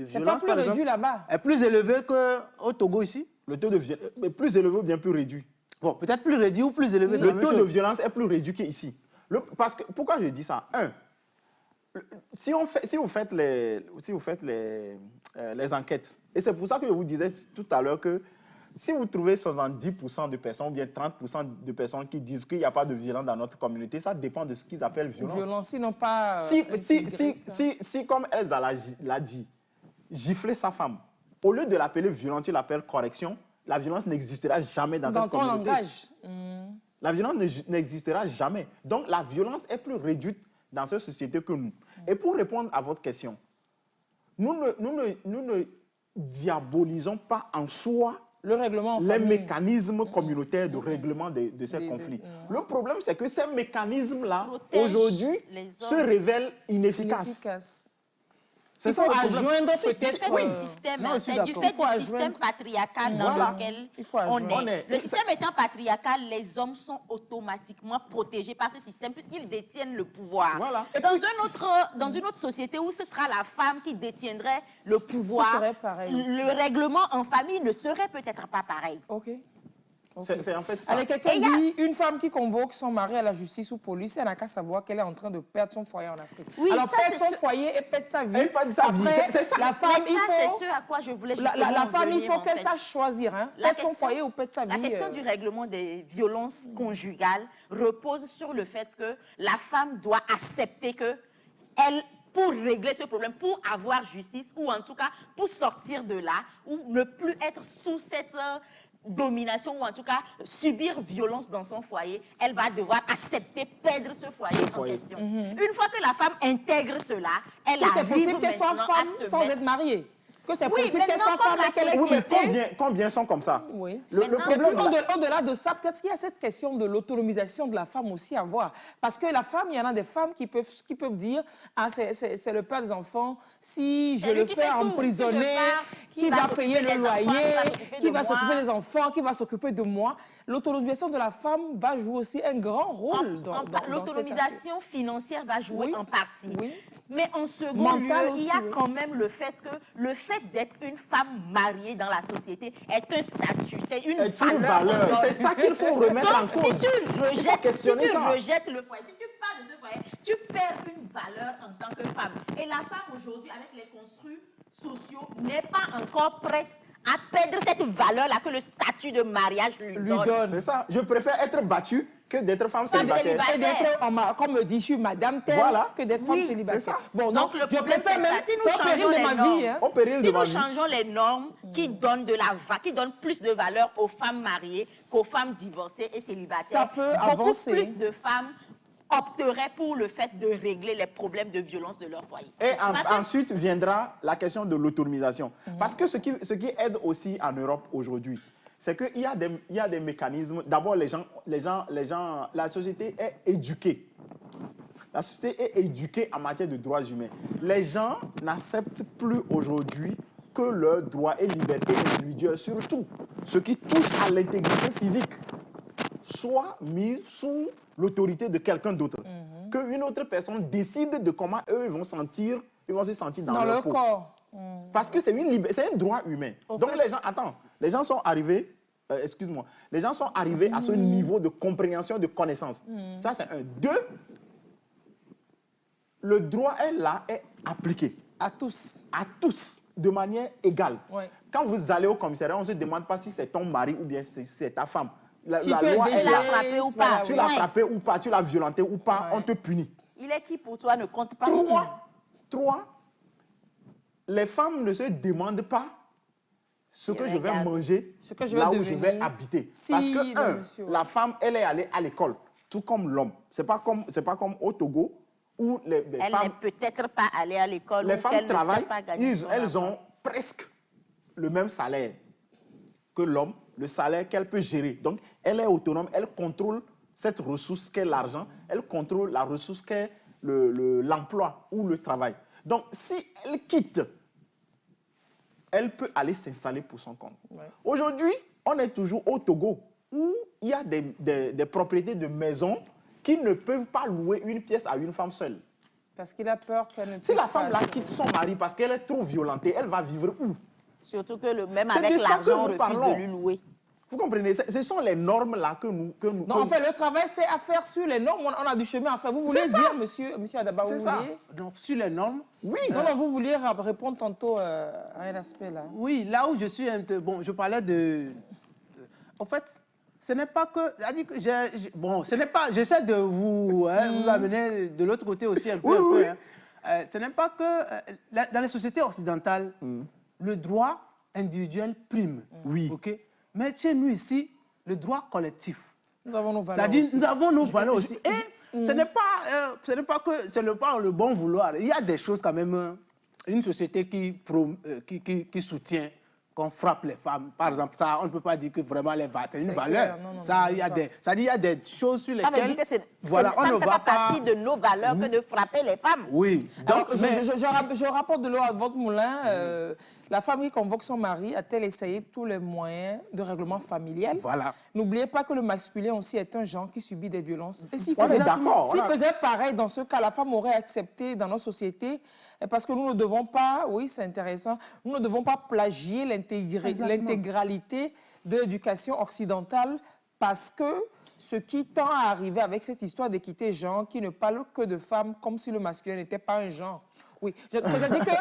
violence, par exemple, est plus élevé qu'au Togo ici? Le taux de violence est plus élevé ou bien plus réduit? Bon, peut-être plus réduit ou plus élevé. Le taux de violence est plus réduit qu'ici. Pourquoi je dis ça? si vous faites les enquêtes, et c'est pour ça que je vous disais tout à l'heure que si vous trouvez 70% de personnes ou bien 30% de personnes qui disent qu'il n'y a pas de violence dans notre communauté, ça dépend de ce qu'ils appellent violence. Violence, sinon pas... Si, comme Elsa l'a dit, gifler sa femme, au lieu de l'appeler violence, tu l'appelles correction, la violence n'existera jamais dans cette communauté. Dans ton langage. La violence n'existera jamais. Donc la violence est plus réduite dans cette société que nous. Et pour répondre à votre question, nous ne diabolisons pas en soi le règlement en les famille. mécanismes communautaires de règlement de ces conflits. Le problème, c'est que ces mécanismes-là, aujourd'hui, se révèlent inefficaces. Il faut adjoindre Du peut-être... fait du système patriarcal dans lequel on est. Le système étant patriarcal, les hommes sont automatiquement protégés par ce système puisqu'ils détiennent le pouvoir. Voilà. Dans une autre société où ce sera la femme qui détiendrait le pouvoir, le règlement en famille ne serait peut-être pas pareil. Ok. C'est en fait ça. Allez, quelqu'un dit, une femme qui convoque son mari à la justice ou police, elle n'a qu'à savoir qu'elle est en train de perdre son foyer en Afrique. Oui, alors, perdre son foyer et perdre sa vie. Elle perd sa vie, c'est ça. La femme, il faut... c'est ce à quoi je voulais La femme, il faut qu'elle sache choisir, hein. Perdre son foyer ou perdre sa vie. La question du règlement des violences conjugales repose sur le fait que la femme doit accepter que elle... pour régler ce problème, pour avoir justice, ou en tout cas pour sortir de là, ou ne plus être sous cette domination, ou en tout cas subir violence dans son foyer, elle va devoir accepter perdre ce foyer en question. Une fois que la femme intègre cela, elle arrive possible qu'elle soit femme sans être mariée. Que c'est possible qu'elle soit femme et qu'elle ait quitté. Combien sont comme ça? Oui. Le problème, au-delà de ça, peut-être qu'il y a cette question de l'autonomisation de la femme aussi à voir. Parce que la femme, il y en a des femmes qui peuvent dire « Ah, c'est le père des enfants, si je le fais emprisonner, qui va payer le loyer, qui va s'occuper des enfants, qui va s'occuper de moi ?» L'autonomisation de la femme va jouer aussi un grand rôle dans l'autonomisation financière va jouer en partie. Oui. Mais en second lieu, il y a quand même le fait que le fait d'être une femme mariée dans la société est un statut, c'est une valeur. C'est ça qu'il faut remettre en cause. Si tu rejettes le foyer, si tu pars de ce foyer, tu perds une valeur en tant que femme. Et la femme aujourd'hui, avec les construits sociaux, n'est pas encore prête à perdre cette valeur-là que le statut de mariage lui donne. C'est ça. Je préfère être battue que d'être femme célibataire. Et d'être, comme me dit, je suis madame telle, que d'être femme célibataire. Bon, donc le problème, c'est ça. Si nous changeons les normes, changeons les normes qui donnent plus de valeur aux femmes mariées qu'aux femmes divorcées et célibataires, ça peut beaucoup avancer. plus de femmes opteraient pour le fait de régler les problèmes de violence de leur foyer. Et ensuite viendra la question de l'autonomisation. Parce que ce qui aide aussi en Europe aujourd'hui, c'est qu'il y a des mécanismes. D'abord, la société est éduquée. La société est éduquée en matière de droits humains. Les gens n'acceptent plus aujourd'hui que leurs droits et libertés individuelles, surtout ce qui touche à l'intégrité physique, soit mis sous l'autorité de quelqu'un d'autre. Qu'une autre personne décide de comment eux vont se sentir dans leur peau. Corps. Parce que c'est un droit humain. Donc les gens sont arrivés, les gens sont arrivés à ce niveau de compréhension, de connaissance. Ça, c'est un. Deux, le droit est appliqué. À tous. À tous, de manière égale. Ouais. Quand vous allez au commissariat, on ne se demande pas si c'est ton mari ou bien si c'est ta femme. Si tu l'as frappé ou pas. Tu l'as frappé ou pas, tu l'as violenté ou pas, on te punit. Il est qui pour toi ne compte pas. Trois, les femmes ne se demandent pas ce que je vais manger, là où je vais habiter. Parce que, la femme, elle est allée à l'école, tout comme l'homme. C'est pas comme au Togo, où les femmes... Elle n'est peut-être pas allée à l'école. Les femmes travaillent, elles ont presque le même salaire que l'homme, le salaire qu'elle peut gérer. Donc, elle est autonome, elle contrôle cette ressource qu'est l'argent, elle contrôle la ressource qu'est l'emploi ou le travail. Donc, si elle quitte, elle peut aller s'installer pour son compte. Ouais. Aujourd'hui, on est toujours au Togo, où il y a des propriétés de maisons qui ne peuvent pas louer une pièce à une femme seule. Parce qu'il a peur qu'elle ne puisse Si la femme là quitte son mari parce qu'elle est trop violentée, elle va vivre où? Surtout que même avec l'argent, on refuse de lui louer. Vous comprenez? Ce sont les normes là que nous... Non, en fait, le travail, c'est à faire sur les normes. On a du chemin à faire. Vous voulez dire, monsieur Adaba, vous vouliez... Donc, sur les normes, Oui. Non, vous vouliez répondre tantôt à un aspect là. oui, là où je suis un peu... Bon, je parlais de... En fait, ce n'est pas que... Bon, ce n'est pas... J'essaie de vous, vous amener de l'autre côté aussi un peu. Oui. Ce n'est pas que... Dans les sociétés occidentales, le droit individuel prime. Oui. OK? Mais chez nous ici, le droit collectif. Nous avons nos valeurs C'est-à-dire, aussi. nous avons nos valeurs aussi. Et ce n'est pas que c'est le bon vouloir. Il y a des choses quand même, une société qui soutient qu'on frappe les femmes. Par exemple, ça, on ne peut pas dire que vraiment c'est une valeur. Ça, il y a des choses sur lesquelles... Ça veut dire que ça on ne ne fait va pas partie de nos valeurs que de frapper les femmes. Oui. Donc, Donc, je rapporte de l'eau à votre moulin. La femme qui convoque son mari a-t-elle essayé tous les moyens de règlement familial? Voilà. N'oubliez pas que le masculin aussi est un genre qui subit des violences. Et s'il On est d'accord. s'il faisait pareil, dans ce cas, la femme aurait accepté dans nos sociétés, parce que nous ne devons pas, oui, c'est intéressant, nous ne devons pas plagier l'intégralité de l'éducation occidentale, parce que ce qui tend à arriver avec cette histoire d'équité genre, qui ne parle que de femmes comme si le masculin n'était pas un genre. Oui, je dis que...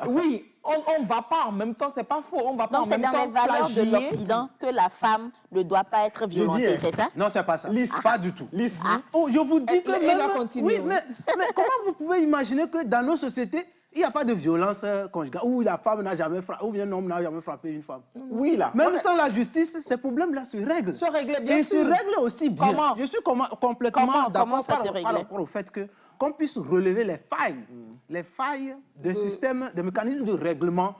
Oui, on ne va pas en même temps, c'est pas faux, on va pas en même temps Donc c'est dans les valeurs plagier. de l'Occident que la femme ne doit pas être violentée, c'est ça? non, c'est pas ça. Lisse. Pas du tout. Lisse. Oh, je vous dis que Elle même... va continuer, oui, oui. mais comment vous pouvez imaginer que dans nos sociétés, il n'y a pas de violence conjugale, où la femme n'a jamais frappé, ou bien l'homme n'a jamais frappé une femme? Oui, là. Même sans la justice, ces problèmes-là se règlent. Se régler, bien Et sûr. se règlent aussi bien. Comment? Je suis complètement d'accord ça se par règle? rapport au fait qu'on puisse relever les failles des systèmes, des mécanismes de règlement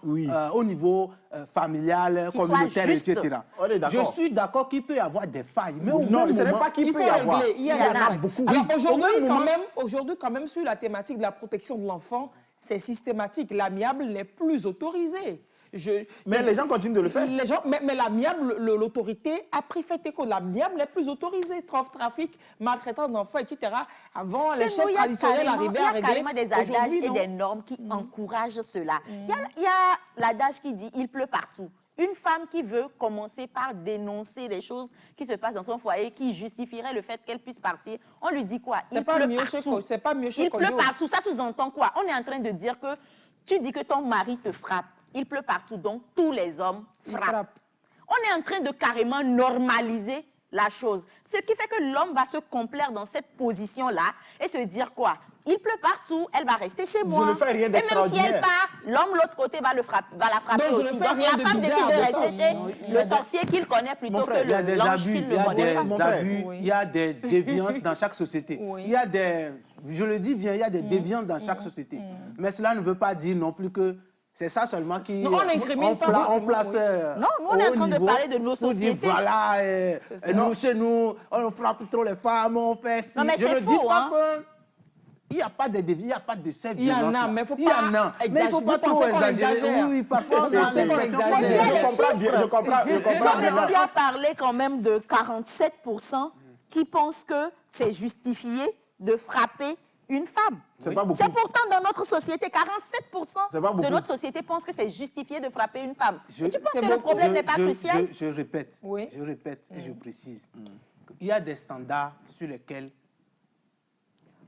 au niveau familial, Qui communautaire, soient justes. etc. On est d'accord. Je suis d'accord qu'il peut y avoir des failles, mais au Non, même ce n'est moment, pas qu'il Il peut faut y avoir. régler. Il y en a beaucoup. Alors Oui. aujourd'hui, Au même moment- quand même, sur la thématique de la protection de l'enfant, c'est systématique. L'amiable n'est plus autorisé. Mais les gens continuent de le faire. Les gens, mais l'amiable, l'autorité a pris fait écho. L'amiable n'est plus autorisé. Trafic, maltraitance d'enfants, etc. Avant, les Chez chefs nous, traditionnels arrivaient à il y a régler. carrément des adages Aujourd'hui, et non. des normes qui encouragent cela. Il y a l'adage qui dit « il pleut partout ». Une femme qui veut commencer par dénoncer des choses qui se passent dans son foyer, qui justifieraient le fait qu'elle puisse partir, on lui dit quoi? C'est pas mieux chez Koyo. C'est pas mieux chez Il Koyo. pleut partout. Ça sous-entend quoi? On est en train de dire que tu dis que ton mari te frappe. Il pleut partout, donc tous les hommes frappent. On est en train de carrément normaliser la chose. Ce qui fait que l'homme va se complaire dans cette position-là et se dire quoi? Il pleut partout, elle va rester chez moi. ne fais rien Et même si d'extraordinaire. elle part, l'homme l'autre côté va la frapper Donc, je ne aussi. fais Donc rien la de femme bizarre décide de de rester ça. chez Non, le sorcier qu'il connaît plutôt Mon frère, que il y a des l'ange abus, qu'il il ne y a connaît pas. des Mon frère. abus, Oui. il y a des déviances dans chaque société. Oui. Il y a des, je le dis bien, il y a des déviances dans chaque société. Mais cela ne veut pas dire non plus que c'est ça seulement qui... Non, on n'incrimine pas forcément, on place oui. Non, nous, on est en train de haut parler de nos pour dire, sociétés. voilà, ça. nous, chez nous, on frappe trop les femmes, on fait ci. Non, mais je c'est ne dis faux, pas hein. que... Il n'y a pas de déviance, il n'y a pas de cette Il y en a, violence-là. mais faut Il y en pas a, mais il ne faut exagérer. pas Vous trop pensez qu'on exagérer. exagère. Oui, parfois on Vous a pensez qu'on l'impression exagère. qu'on Mais tu as les Je comprends bien, je comprends bien. Tu as parlé quand même de 47% qui pensent que c'est justifié de frapper une femme. C'est pas beaucoup. C'est pourtant dans notre société, 47% C'est pas de beaucoup. notre société pensent que c'est justifié de frapper une femme. Je- Et tu penses c'est que le beaucoup. problème n'est pas crucial? Je répète, Oui. je répète et je précise. Il y a des standards sur lesquels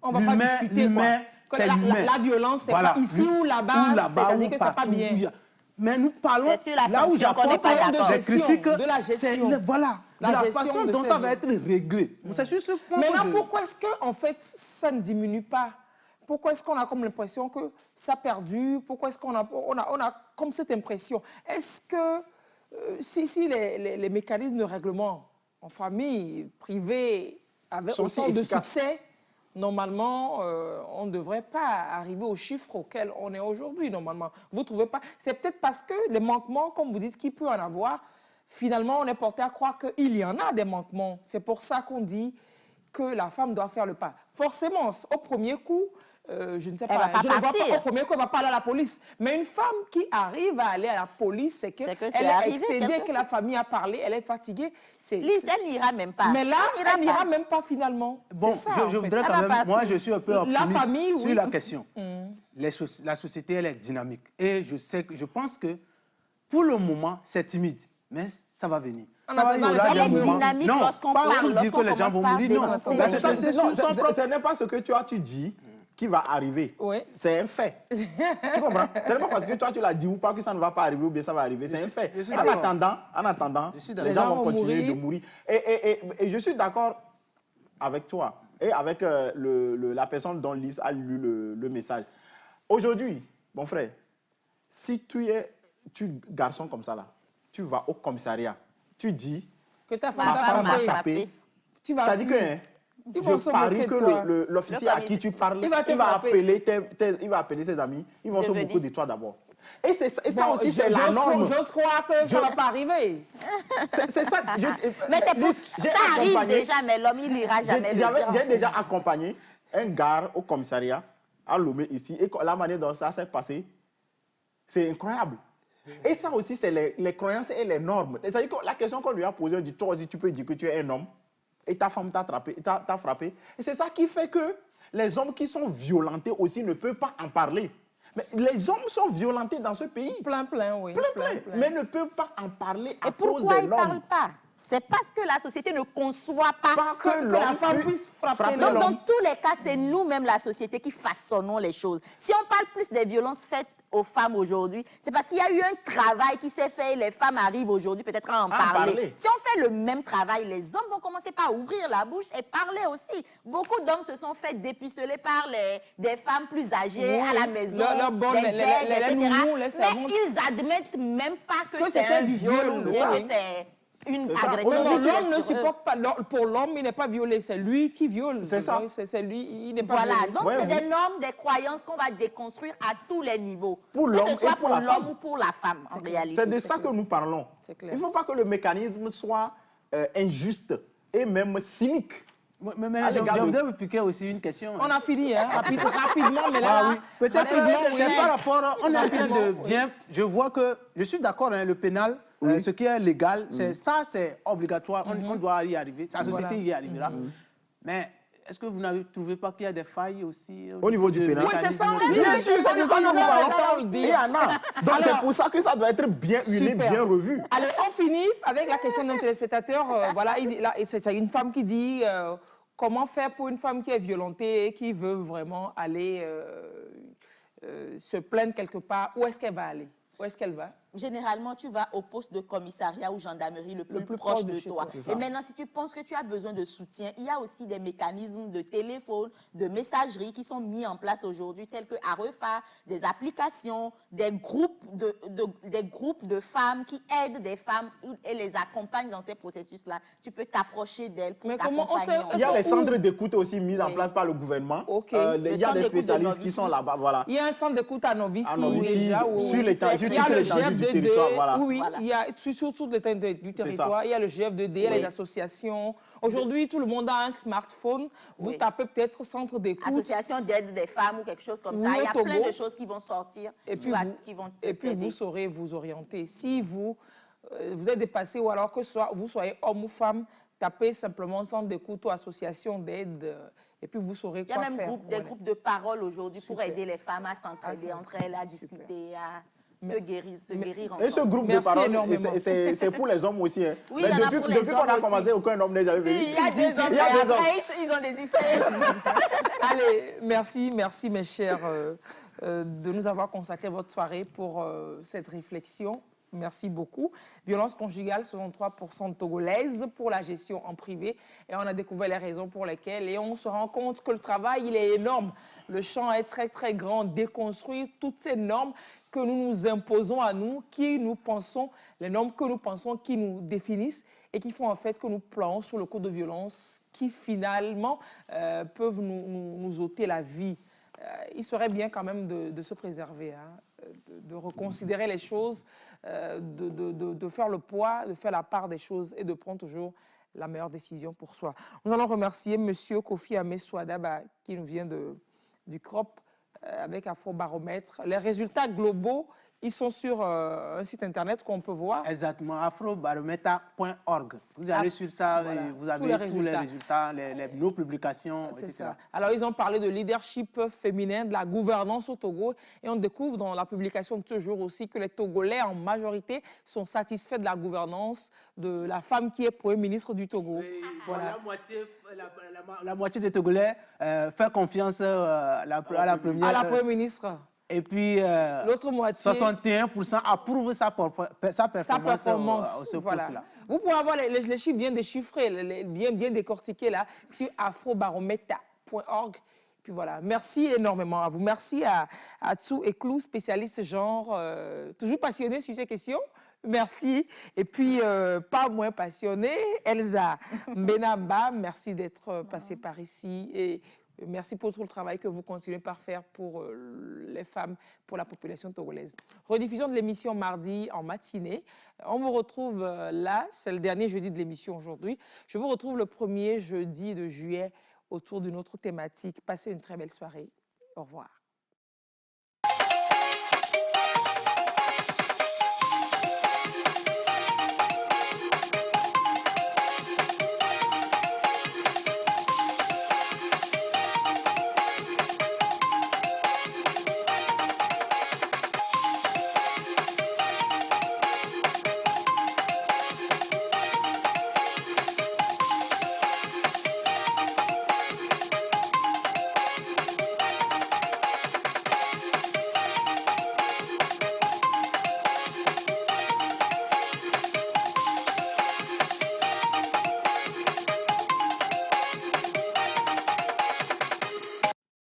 On ne va pas discuter, quoi. Que c'est la- l'humain. la violence, c'est pas ici ou là-bas, c'est-à-dire que c'est pas partout, bien. où il y a- Mais nous parlons, C'est sur la là où sanction qu'on n'est j'apporte pas d'accord. des critiques, De la c'est gestion. voilà, La de la gestion façon de dont ces ça va violences. être réglé. C'est sur ce point Maintenant, que je- pourquoi est-ce que, en fait, ça ne diminue pas? Pourquoi est-ce qu'on a comme l'impression que ça perdure? Pourquoi est-ce qu'on a, on a comme cette impression? Est-ce que si les mécanismes de règlement en famille, privée, avaient Sont aussi autant de efficaces. succès, normalement, on ne devrait pas arriver aux chiffres auxquels on est aujourd'hui, normalement. Vous ne trouvez pas? C'est peut-être parce que les manquements, comme vous dites, qu'il peut en avoir, finalement, on est porté à croire qu'il y en a des manquements. C'est pour ça qu'on dit que la femme doit faire le pas. Forcément, au premier coup, je ne sais Elle pas, va pas je ne vois partir. pas au premier coup, elle va pas aller à la police. Mais une femme qui arrive à aller à la police, c'est C'est que qu'elle c'est est arrivé, excédée, quelque que la famille a parlé, elle est fatiguée. Lise, elle n'ira même pas. Mais là, ira elle n'ira pas. même pas finalement. Bon, C'est ça, je en fait. voudrais Elle quand va même, partir. moi je suis un peu La optimiste famille, sur oui. la question. La société, elle est dynamique. Et je pense que pour le moment, c'est timide. mais ça va venir. En Ça va attendant, venir au-delà les gens d'un vont moment. dynamique Non, lorsqu'on pas parle, pour dire que lorsqu'on les gens vont commence par mourir, non. dénoncer Ben, les c'est ça, choses. c'est sous son propre- Ce n'est pas ce que tu dis qui va arriver. Oui. C'est un fait. Tu comprends? Ce n'est pas parce que toi tu l'as dit ou pas que ça ne va pas arriver ou bien ça va arriver. C'est un fait. je suis En d'accord. attendant, Je suis les d'accord. gens vont continuer mourir. de mourir. Et je suis d'accord avec toi et avec la personne dont Lise a lu le message. Aujourd'hui, mon frère, si tu garçon comme ça là, tu vas au commissariat, tu dis Que ta ma femme femme m'a frappé. frappé. Tu vas Ça dit que fuir. hein, Ils vont je se parie moquer que de toi. l'officier à qui tu parles, il va te frapper. il va appeler ses amis, ils vont se Devenez. moquer de toi d'abord. Et ça Bon, aussi, c'est la j'ose norme. J'ose croire que ça ne va pas arriver. C'est ça. Mais c'est pour J'ai ça arrive accompagné- déjà, mais l'homme, il n'ira jamais le dire. J'ai déjà accompagné un gars au commissariat à Lomé ici, et la manière dont ça s'est passé, c'est incroyable. Et ça aussi, c'est les croyances et les normes. C'est-à-dire que la question qu'on lui a posée, on dit, toi aussi, tu peux dire que tu es un homme, et ta femme t'a frappé. Et c'est ça qui fait que les hommes qui sont violentés aussi ne peuvent pas en parler. Mais les hommes sont violentés dans ce pays. Plein, oui. Plein. Mais ne peuvent pas en parler à Et cause pourquoi des ils ne parlent normes. pas? C'est parce que la société ne conçoit pas. Pas que que la l'homme femme puisse puisse frapper Donc, l'homme. dans tous les cas, c'est nous-mêmes, la société, qui façonnons les choses. Si on parle plus des violences faites aux femmes aujourd'hui, c'est parce qu'il y a eu un travail qui s'est fait et les femmes arrivent aujourd'hui peut-être à en parler. Si on fait le même travail, les hommes vont commencer par ouvrir la bouche et parler aussi. Beaucoup d'hommes se sont fait dépuceler par des femmes plus âgées à la maison, Leur bonne, des aides, etc. nounous, les Mais servantes. ils admettent même pas que Que c'est c'était un du viol viol, ou c'est ça. que c'est une C'est ça. agression. Oui, mais sexuelle l'homme ne sur eux. supporte pas. Pour l'homme, il n'est pas violé. C'est lui qui viole. C'est ça. Oui, c'est lui, il n'est pas Voilà, violé. donc Ouais, c'est oui. des normes, des croyances qu'on va déconstruire à tous les niveaux. Pour que l'homme ce soit et pour pour la l'homme femme. ou pour la femme, en réalité. C'est de ça que nous parlons. C'est clair. Il ne faut pas que le mécanisme soit injuste et même cynique. Mais Ah, les gars, je le- voudrais vous piquer aussi une question. On a fini, hein, rapidement, mais là, Ah oui, peut-être rapidement, oui. c'est par rapport, on est en train de Rapidement, bien, je vois que, je suis d'accord, hein, le pénal, ce qui est légal, ça c'est obligatoire, on doit y arriver, la société Voilà. y arrivera. Mais est-ce que vous n'avez trouvé pas qu'il y a des failles aussi Au niveau du pénal? Oui, c'est ça, mécanisme on de- Bien sûr, c'est de ça que nous parlons. on le Il dit. y en a. Donc c'est pour ça que ça doit être bien huilé, Super. bien revu. Allez, on finit avec la question d'un téléspectateur. Voilà, c'est une femme qui dit comment faire pour une femme qui est violentée et qui veut vraiment aller se plaindre quelque part. Où est-ce qu'elle va aller? Où est-ce qu'elle va? Généralement, tu vas au poste de commissariat ou gendarmerie le plus plus proche proche de de chez toi. toi, c'est ça. Et maintenant, si tu penses que tu as besoin de soutien, il y a aussi des mécanismes de téléphone, de messagerie qui sont mis en place aujourd'hui, tels que Arefa, des applications, des groupes de femmes qui aident des femmes et les accompagnent dans ces processus-là. Tu peux t'approcher d'elles pour Mais comment on t'accompagner. sait- Il y a Où? les centres d'écoute aussi mis en Oui. place par le gouvernement. Ok. Il y a Le des centre d'écoute de spécialistes qui Novici. sont là-bas. Voilà. Il y a un centre d'écoute à Novici, À Novici, déjà, où sur tu l'état- peux- sur il y a toute le l'étendue du GF2D, territoire, voilà. oui, Voilà. il y a sur toute l'étendue du territoire, il y a le GF2D, il y a Oui. les associations. Aujourd'hui, tout le monde a un smartphone. Vous Oui. tapez peut-être centre d'écoute. Association d'aide des femmes ou quelque chose comme Oui, ça. Il y au a Togo. plein de choses qui vont sortir Et puis, qui vont et puis t'aider. vous saurez vous orienter. Si vous êtes dépassé ou alors que vous soyez homme ou femme, tapez simplement centre d'écoute ou association d'aide et puis vous saurez Il y a quoi même faire. des Voilà. groupes de parole aujourd'hui pour Super. aider les femmes à s'entraider Ah, entre elles, à discuter, à se guérir ensemble. Et ce groupe Merci de parole, énormément. c'est pour les hommes aussi. Hein. Oui, Mais il y en a pour les depuis qu'on hommes a aussi. commencé, aucun homme n'est jamais venu. Il y a des hommes, Il y a mais des hommes. après, ils ont des histoires. Allez, merci mes chers de nous avoir consacré votre soirée pour cette réflexion. Merci beaucoup. Violence conjugale, 63% de Togolaises pour la gestion en privé. Et on a découvert les raisons pour lesquelles. Et on se rend compte que le travail, il est énorme. Le champ est très, très grand. Déconstruire toutes ces normes que nous nous imposons à nous, les normes que nous pensons qui nous définissent et qui font en fait que nous planons sous le coup de violence qui finalement peuvent nous ôter la vie. Il serait bien quand même de se préserver, hein, de reconsidérer les choses, de faire le poids, de faire la part des choses et de prendre toujours la meilleure décision pour soi. Nous allons remercier M. Kofi Amesouadaba qui nous vient du CROP avec Afrobaromètre. Les résultats globaux, Ils sont sur un site internet qu'on peut voir. Exactement, afrobaromètre.org. Vous allez sur ça, voilà, et vous avez tous les résultats, nos publications, etc. Ça. Alors, ils ont parlé de leadership féminin, de la gouvernance au Togo. Et on découvre dans la publication de ce jour aussi que les Togolais, en majorité, sont satisfaits de la gouvernance de la femme qui est Premier ministre du Togo. Oui, voilà. La moitié des Togolais fait confiance à la première. À la Première ministre. Et puis, l'autre moitié, 61% approuvent sa performance au ce poste-là. Vous pouvez avoir les chiffres bien déchiffrés, bien décortiqués là, sur afrobaromètre.org. Puis voilà, merci énormément à vous. Merci à Tsou Eklou, spécialiste genre, toujours passionné sur ces questions. Merci. Et puis, pas moins passionné, Elsa Benamba, merci d'être passée par ici. Et merci pour tout le travail que vous continuez par faire pour les femmes, pour la population togolaise. Rediffusion de l'émission mardi en matinée. On vous retrouve là, c'est le dernier jeudi de l'émission aujourd'hui. Je vous retrouve le premier jeudi de juillet autour d'une autre thématique. Passez une très belle soirée. Au revoir.